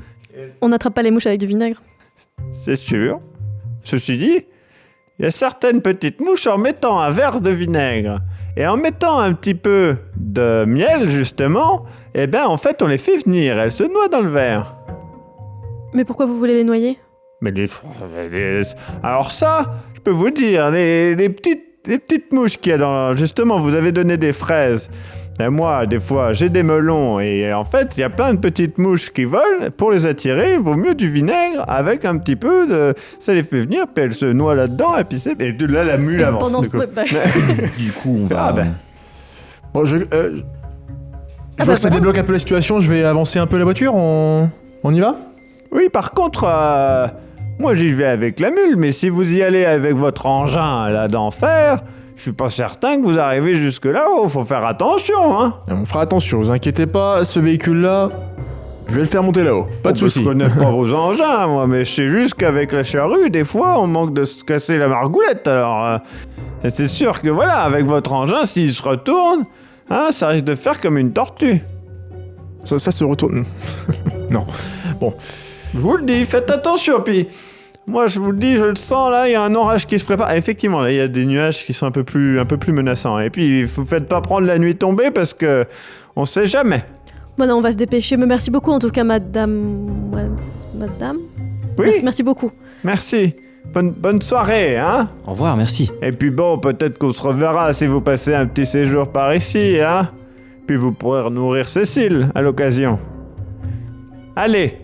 On n'attrape pas les mouches avec du vinaigre. C'est sûr. Ceci dit, il y a certaines petites mouches en mettant un verre de vinaigre et en mettant un petit peu de miel, justement, eh ben en fait on les fait venir, elles se noient dans le verre. Mais pourquoi vous voulez les noyer? Mais alors ça, je peux vous dire, les petites mouches qu'il y a dans... Justement, vous avez donné des fraises. Et moi, des fois, j'ai des melons. Et en fait, il y a plein de petites mouches qui volent. Pour les attirer, il vaut mieux du vinaigre avec un petit peu de... Ça les fait venir, puis elles se noient là-dedans. Et puis c'est... Et de là, la mule avance. Pendant du coup. Du coup, on va... Bon, je vois que ça débloque un peu la situation, je vais avancer un peu la voiture, on y va? Oui, par contre, moi j'y vais avec la mule, mais si vous y allez avec votre engin là d'enfer, je suis pas certain que vous arrivez jusque là-haut, faut faire attention, hein. On fera attention, vous inquiétez pas, ce véhicule-là, je vais le faire monter là-haut, pas de soucis. Je connais pas vos engins, moi, mais je sais juste qu'avec la charrue, des fois, on manque de se casser la margoulette, alors... c'est sûr que voilà, avec votre engin, s'il se retourne, hein, ça risque de faire comme une tortue. Ça se retourne... Non, bon... Je vous le dis, faites attention, puis moi je vous le dis, je le sens là, il y a un orage qui se prépare. Ah, effectivement, là il y a des nuages qui sont un peu plus menaçants. Et puis vous faites pas prendre la nuit tombée parce que on sait jamais. Bon, non, on va se dépêcher, mais merci beaucoup en tout cas, madame. Oui. Merci beaucoup. Merci. Bonne soirée, hein. Au revoir, merci. Et puis bon, peut-être qu'on se reverra si vous passez un petit séjour par ici, hein. Puis vous pourrez nourrir Cécile à l'occasion. Allez.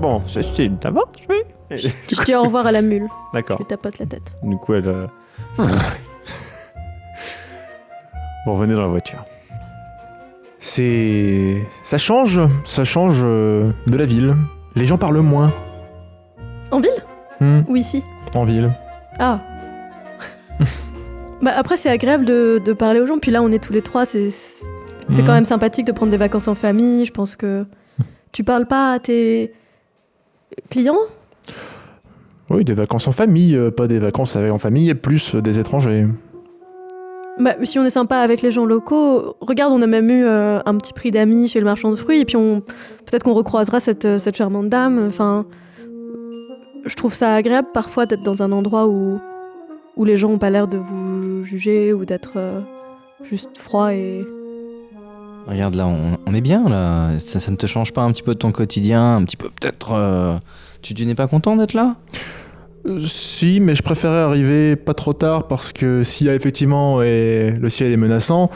Bon, Cécile, t'avances, oui. Je dis au revoir à la mule. D'accord. Je lui tapote la tête. Du coup, elle... Vous revenez dans la voiture. Ça change de la ville. Les gens parlent moins. En ville Ou ici? En ville. Ah. Bah après, c'est agréable de parler aux gens. Puis là, on est tous les trois. C'est quand même sympathique de prendre des vacances en famille. Je pense que... Tu parles pas à tes clients? Oui, des vacances en famille, pas des vacances en famille, plus des étrangers. Bah, si on est sympa avec les gens locaux, regarde, on a même eu un petit prix d'amis chez le marchand de fruits, et puis peut-être qu'on recroisera cette charmante dame. Enfin, je trouve ça agréable parfois d'être dans un endroit où les gens ont pas l'air de vous juger ou d'être juste froid et... Regarde là, on est bien là. Ça ne te change pas un petit peu de ton quotidien, un petit peu peut-être... Tu n'es pas content d'être là? Si, mais je préférais arriver pas trop tard parce que s'il y a effectivement le ciel est menaçant,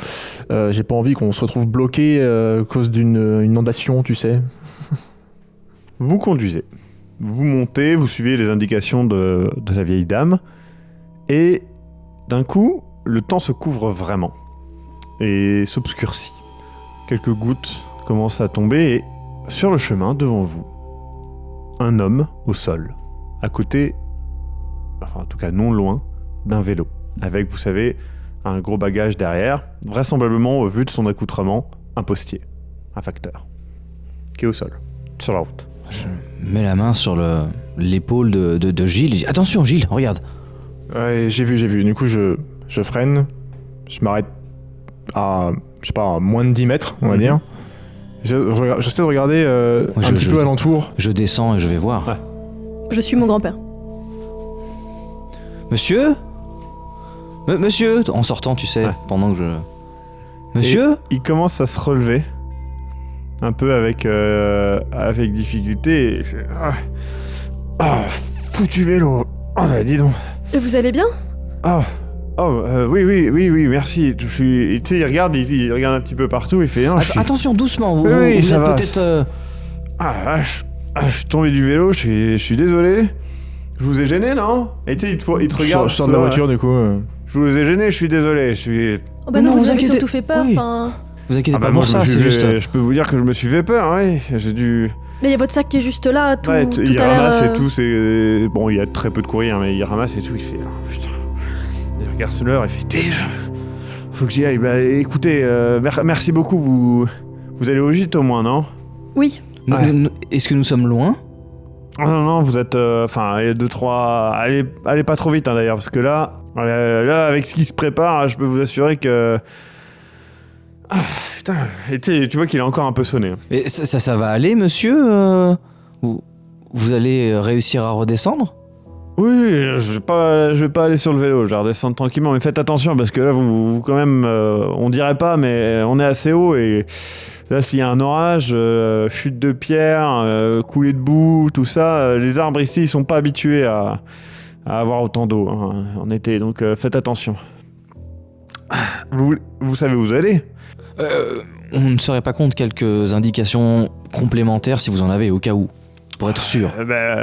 j'ai pas envie qu'on se retrouve bloqué à cause d'une inondation, tu sais. Vous conduisez. Vous montez, vous suivez les indications de la vieille dame, et d'un coup, le temps se couvre vraiment et s'obscurcit. Quelques gouttes commencent à tomber et sur le chemin devant vous, un homme au sol, à côté, enfin en tout cas non loin, d'un vélo, avec, vous savez, un gros bagage derrière, vraisemblablement au vu de son accoutrement, un postier, un facteur, qui est au sol, sur la route. Je mets la main sur l'épaule de Gilles et dis « Attention Gilles, regarde !» Ouais, j'ai vu. Du coup, je freine, je m'arrête à, je sais pas, à moins de 10 mètres, on va dire. J'essaie de regarder un petit peu alentour. Je descends et je vais voir. Ouais. Je suis mon grand-père. Monsieur Monsieur En sortant, tu sais, pendant que je... Monsieur et il commence à se relever, un peu avec difficulté. Et je... foutu vélo. Dis donc. Et vous allez bien? Oui, merci. Tu sais, il regarde un petit peu partout, il fait... Attention, doucement, vous ça êtes va. peut-être... je suis tombé du vélo, je suis désolé. Je vous ai gêné, non? Et tu sais, il te regarde... Je sors de la voiture, du coup. Je vous ai gêné, je suis désolé, Oh bah non, Non, vous vous avez inquiétez- surtout fait peur, Oui. enfin... Vous inquiétez pas moi, pour ça, c'est juste... je peux vous dire que je me suis fait peur, oui. J'ai dû... Mais il y a votre sac qui est juste là, tout, Ouais, tout il à ramasse l'heure. et tout, c'est... Bon, il y a très peu de courrier, hein, mais il ramasse et tout, il fait... Oh, putain... Il regarde sur l'heure, il fait... Faut que j'y aille. Bah, écoutez, merci beaucoup, vous allez au gîte au moins, non? Oui. Est-ce que nous sommes loin? Non, vous êtes... Enfin, il y a 2-3... Allez pas trop vite, hein, d'ailleurs, parce que là, avec ce qui se prépare, je peux vous assurer que... Ah, putain, et tu vois qu'il est encore un peu sonné. Et ça va aller, monsieur vous allez réussir à redescendre? Oui, je vais pas aller sur le vélo, je vais redescendre tranquillement, mais faites attention, parce que là, vous quand même... on dirait pas, mais on est assez haut, et... Là, s'il y a un orage, chute de pierre, coulée de boue, tout ça, les arbres ici, ils sont pas habitués à avoir autant d'eau hein, en été, donc faites attention. Vous savez où vous allez? On ne serait pas contre quelques indications complémentaires si vous en avez, au cas où, pour être sûr.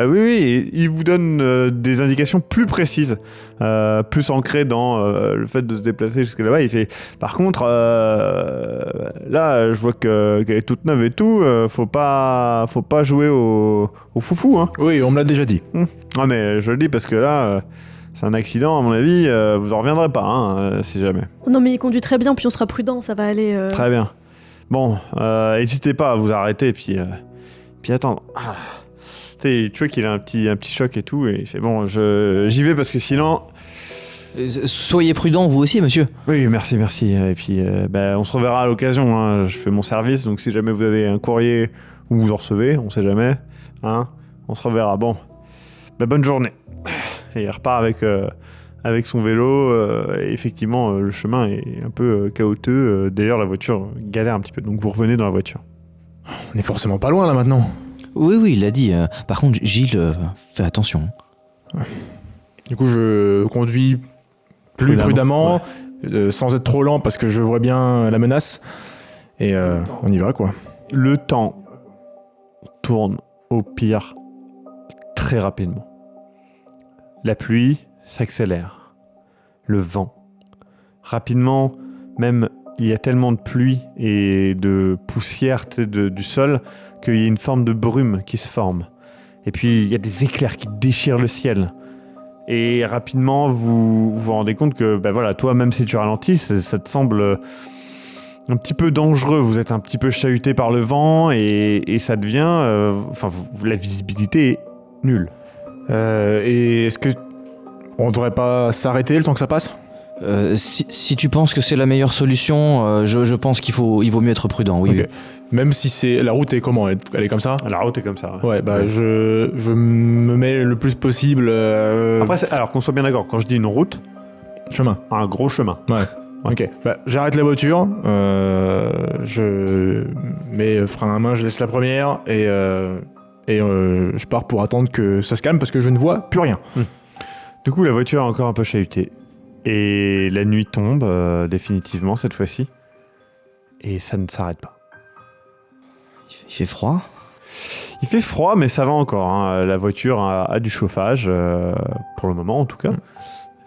Oui, il vous donne des indications plus précises, plus ancrées dans le fait de se déplacer jusque là-bas. Il fait, par contre, là, je vois qu'elle est toute neuve et tout, faut pas jouer au foufou, hein. Oui, on me l'a déjà dit. Ah, mais je le dis parce que là, c'est un accident, à mon avis, vous en reviendrez pas, hein, si jamais. Non, mais il conduit très bien, puis on sera prudent, ça va aller. Très bien. Bon, n'hésitez pas à vous arrêter, puis attendre. Ah. Tu vois qu'il a un petit choc et tout, et il fait bon, j'y vais parce que sinon... Soyez prudent, vous aussi, monsieur. Oui, merci. Et puis, on se reverra à l'occasion, hein. Je fais mon service, donc si jamais vous avez un courrier ou vous en recevez, on sait jamais, hein, on se reverra. Bon, bonne journée. Et il repart avec son vélo, et effectivement, le chemin est un peu chaotique. D'ailleurs, la voiture galère un petit peu, donc vous revenez dans la voiture. On est forcément pas loin là maintenant. Oui, il l'a dit. Par contre, Gilles, fais attention. Du coup, je conduis plus prudemment, sans être trop lent parce que je vois bien la menace. Et on y va, quoi. Le temps tourne au pire très rapidement. La pluie s'accélère. Le vent. Rapidement, même, il y a tellement de pluie et de poussière du sol qu'il y a une forme de brume qui se forme. Et puis, il y a des éclairs qui déchirent le ciel. Et rapidement, vous vous rendez compte que, toi, même si tu ralentis, ça te semble un petit peu dangereux. Vous êtes un petit peu chahuté par le vent et ça devient... la visibilité est nulle. Et est-ce que on devrait pas s'arrêter le temps que ça passe? Si tu penses que c'est la meilleure solution, je pense qu'il vaut mieux être prudent, oui. Okay. Même si la route est comment? Elle est comme ça? La route est comme ça. Ouais, je me mets le plus possible... Après, alors qu'on soit bien d'accord, quand je dis une route... Chemin. Un gros chemin. Ouais. Ok. J'arrête la voiture, je mets frein à main, je laisse la première, et je pars pour attendre que ça se calme parce que je ne vois plus rien. Du coup, la voiture est encore un peu chahutée. Et la nuit tombe, définitivement, cette fois-ci. Et ça ne s'arrête pas. Il fait froid? Il fait froid, mais ça va encore, hein. La voiture a du chauffage, pour le moment en tout cas.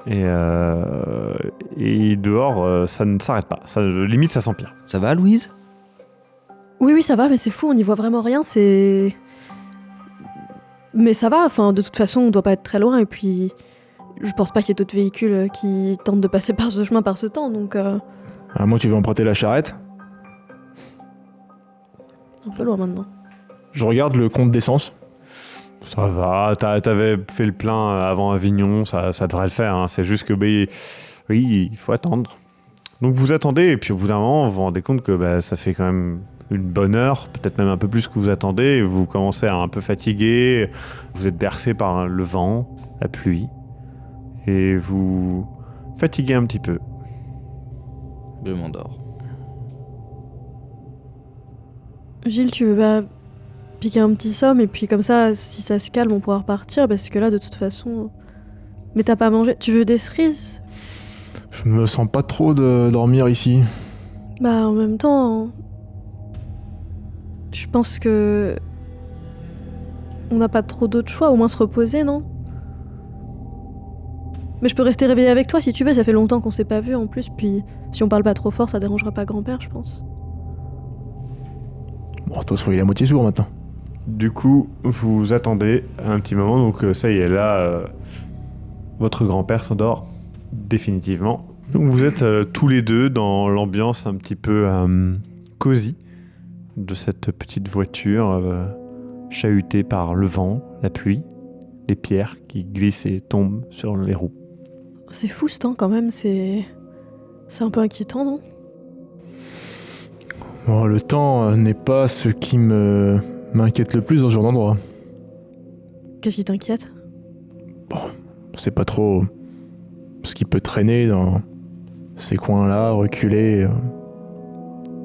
Et dehors, ça ne s'arrête pas. Limite, ça s'empire. Ça va, Louise? Oui, ça va, mais c'est fou, on n'y voit vraiment rien, c'est... Mais ça va, de toute façon, on doit pas être très loin, et puis... Je pense pas qu'il y ait d'autres véhicules qui tentent de passer par ce chemin par ce temps, donc... Moi, tu veux emprunter la charrette? Un peu loin maintenant. Je regarde le compte d'essence. Ça va, t'avais fait le plein avant Avignon, ça devrait le faire, hein. C'est juste que, oui, il faut attendre. Donc vous attendez, et puis au bout d'un moment, vous vous rendez compte que ça fait quand même une bonne heure, peut-être même un peu plus que vous attendez, et vous commencez à un peu fatiguer, vous êtes bercé par le vent, la pluie, et vous fatiguez un petit peu. Je m'endors. Gilles, tu veux pas piquer un petit somme, et puis comme ça, si ça se calme, on pourra repartir, parce que là, de toute façon... Mais t'as pas mangé? Tu veux des cerises? Je me sens pas trop de dormir ici. En même temps... Je pense que... On n'a pas trop d'autres choix, au moins se reposer, non? Mais je peux rester réveillée avec toi si tu veux, ça fait longtemps qu'on s'est pas vu en plus, puis si on parle pas trop fort, ça dérangera pas grand-père, je pense. Bon, toi, il est à moitié sourd maintenant. Du coup, vous attendez un petit moment, donc ça y est, là, votre grand-père s'endort définitivement. Donc vous êtes tous les deux dans l'ambiance un petit peu cosy de cette petite voiture chahutée par le vent, la pluie, les pierres qui glissent et tombent sur les roues. C'est fou ce temps quand même, c'est un peu inquiétant, non? Bon, le temps n'est pas ce qui m'inquiète le plus dans ce genre d'endroit. Qu'est-ce qui t'inquiète? C'est pas trop ce qui peut traîner dans ces coins-là, reculer.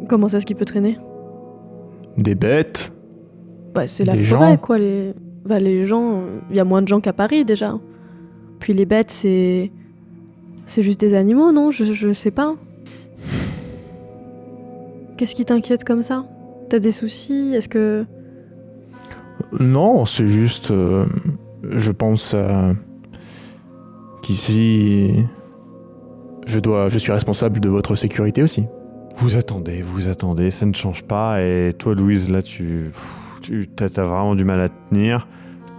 Comment ça, ce qui peut traîner? Des bêtes. Bah, c'est la Des forêt, gens. quoi. Les gens, il y a moins de gens qu'à Paris déjà. Puis les bêtes, c'est juste des animaux, non? Je sais pas. Qu'est-ce qui t'inquiète comme ça? T'as des soucis? Est-ce que... Non, c'est juste... je pense qu'ici... Je suis responsable de votre sécurité aussi. Vous attendez, ça ne change pas. Et toi, Louise, là, t'as vraiment du mal à tenir.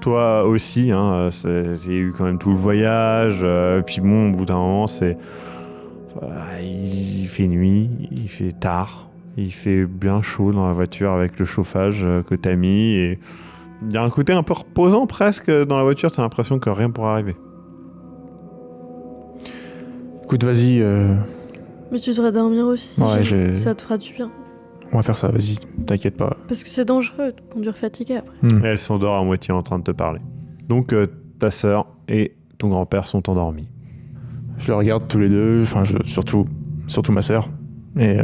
Toi aussi, hein, il y a eu quand même tout le voyage. Puis bon, au bout d'un moment, il fait nuit, il fait tard, il fait bien chaud dans la voiture avec le chauffage que t'as mis. Et il y a un côté un peu reposant presque dans la voiture. T'as l'impression que rien pourra arriver. Écoute, vas-y, Mais tu devrais dormir aussi. Ouais, Ça te fera du bien. on va faire ça, vas-y, t'inquiète pas. Parce que c'est dangereux de conduire fatigué après. Et elle s'endort à moitié en train de te parler. Donc ta sœur et ton grand-père sont endormis. Je les regarde tous les deux, enfin, surtout ma sœur. Et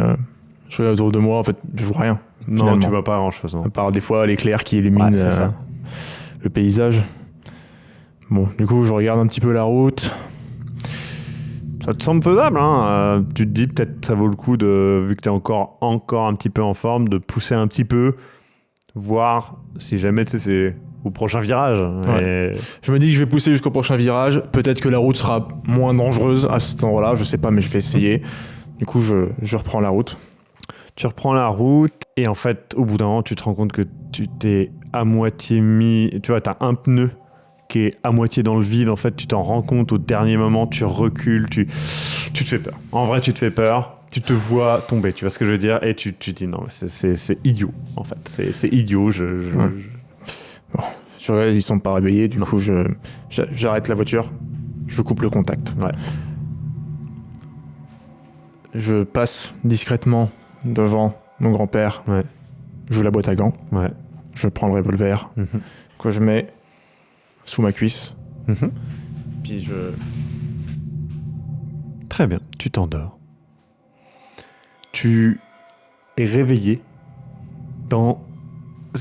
je regarde autour de moi, en fait, je vois rien. Non, Finalement. tu vois pas grand-chose. Non. À part des fois l'éclair qui illumine Ouais, c'est ça. le paysage. Bon, du coup, je regarde un petit peu la route. Ça te semble faisable, hein. Tu te dis peut-être ça vaut le coup de, vu que t'es encore un petit peu en forme, de pousser un petit peu, voir si jamais tu sais c'est au prochain virage. Ouais. Et Je me dis que je vais pousser jusqu'au prochain virage. Peut-être que la route sera moins dangereuse à cet endroit-là, je sais pas, mais je vais essayer. Du coup, je reprends la route. tu reprends la route et en fait au bout d'un moment tu te rends compte que tu t'es à moitié mis, tu vois, t'as un pneu qui est à moitié dans le vide, en fait tu t'en rends compte au dernier moment, tu recules, tu te fais peur. En vrai tu te fais peur, tu te vois tomber, tu vois ce que je veux dire, et tu te dis non mais c'est idiot en fait, c'est idiot, Ouais. Bon, je regarde, ils sont pas réveillés, du coup j'arrête la voiture, je coupe le contact. Ouais. Je passe discrètement devant mon grand-père, Ouais. j'ouvre la boîte à gants, Ouais. je prends le revolver Mhm. que je mets sous ma cuisse, Mhm. puis je... Très bien, tu t'endors. Tu es réveillé dans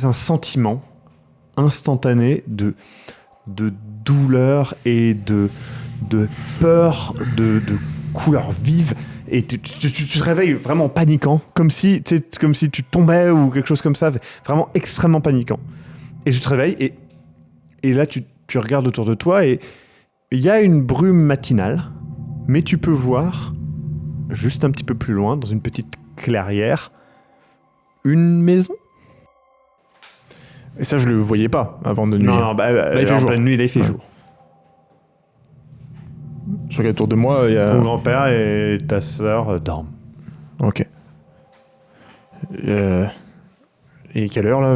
un sentiment instantané de douleur et de peur, de couleurs vives. Et tu te réveilles vraiment paniquant, comme si tu tombais ou quelque chose comme ça, vraiment extrêmement paniquant. Et tu te réveilles et là tu regardes autour de toi et il y a une brume matinale, mais tu peux voir, juste un petit peu plus loin, dans une petite clairière, une maison. Et ça, je le voyais pas avant de nuit. Non, Là, il fait en jour. pleine nuit, là, il fait Ouais. jour. Je regarde autour de moi, il y a... Ton grand-père et ta sœur dorment. Ok. Et quelle heure, là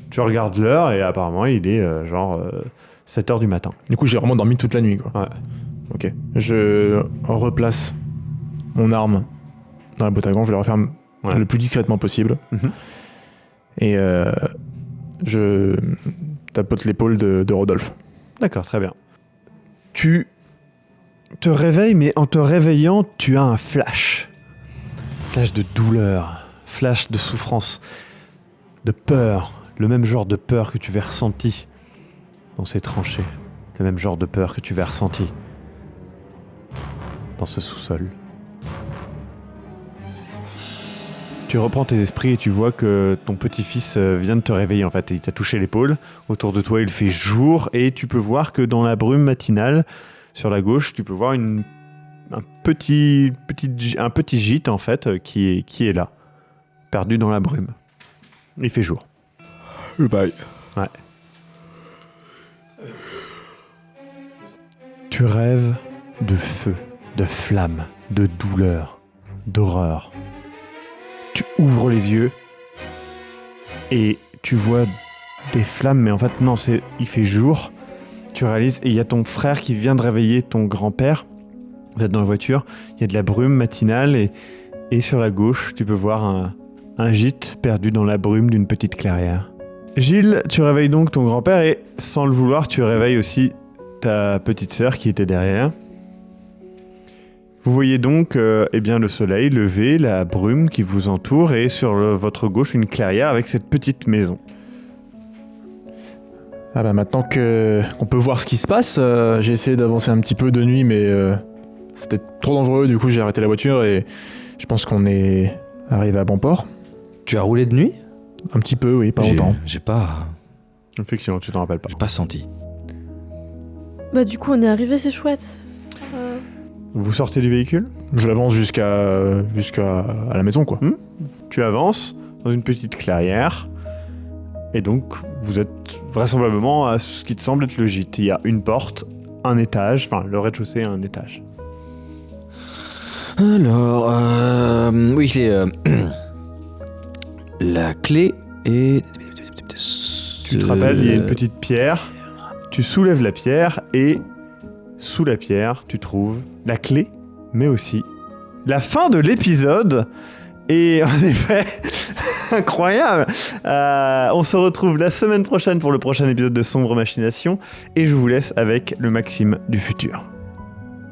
Tu regardes l'heure et apparemment, il est 7h du matin. Du coup, j'ai vraiment dormi toute la nuit, quoi. Ouais. Ok. Je replace mon arme dans la boîte à gants, je la referme Ouais. le plus discrètement possible. Mhm. Et je tapote l'épaule de Rodolphe. D'accord, très bien. Tu te réveilles, mais en te réveillant, tu as un flash. Flash de douleur, flash de souffrance, de peur. Le même genre de peur que tu avais ressenti dans ces tranchées. Le même genre de peur que tu avais ressenti dans ce sous-sol. Tu reprends tes esprits et tu vois que ton petit-fils vient de te réveiller. En fait, il t'a touché l'épaule. Autour de toi, il fait jour et tu peux voir que dans la brume matinale, sur la gauche, tu peux voir un petit gîte en fait qui est là, perdu dans la brume. Il fait jour. Bye. Ouais. Tu rêves de feu, de flamme, de douleur, d'horreur. Tu ouvres les yeux et tu vois des flammes, mais en fait non, il fait jour. Tu réalises, et il y a ton frère qui vient de réveiller ton grand-père. Vous êtes dans la voiture, il y a de la brume matinale et sur la gauche, tu peux voir un gîte perdu dans la brume d'une petite clairière. Gilles, tu réveilles donc ton grand-père et sans le vouloir, tu réveilles aussi ta petite sœur qui était derrière. Vous voyez donc eh bien, le soleil levé, la brume qui vous entoure et sur votre gauche une clairière avec cette petite maison. Ah bah maintenant qu'on peut voir ce qui se passe, j'ai essayé d'avancer un petit peu de nuit, mais c'était trop dangereux, du coup j'ai arrêté la voiture et je pense qu'on est arrivé à bon port. Tu as roulé de nuit? Un petit peu, oui, pas longtemps. J'ai pas Effectivement, tu t'en rappelles pas. senti. Bah du coup on est arrivé, c'est chouette. Vous sortez du véhicule, Je l'avance jusqu'à la maison, quoi. tu avances dans une petite clairière et donc vous êtes vraisemblablement à ce qui te semble être le gîte. Il y a une porte, un étage, enfin le rez-de-chaussée a un étage. Alors, oui, la clé est... Tu te rappelles, il y a une petite pierre, tu soulèves la pierre et sous la pierre, tu trouves la clé, mais aussi la fin de l'épisode. Et en effet, incroyable. On se retrouve la semaine prochaine pour le prochain épisode de Sombre Machination et je vous laisse avec le Maxime du futur.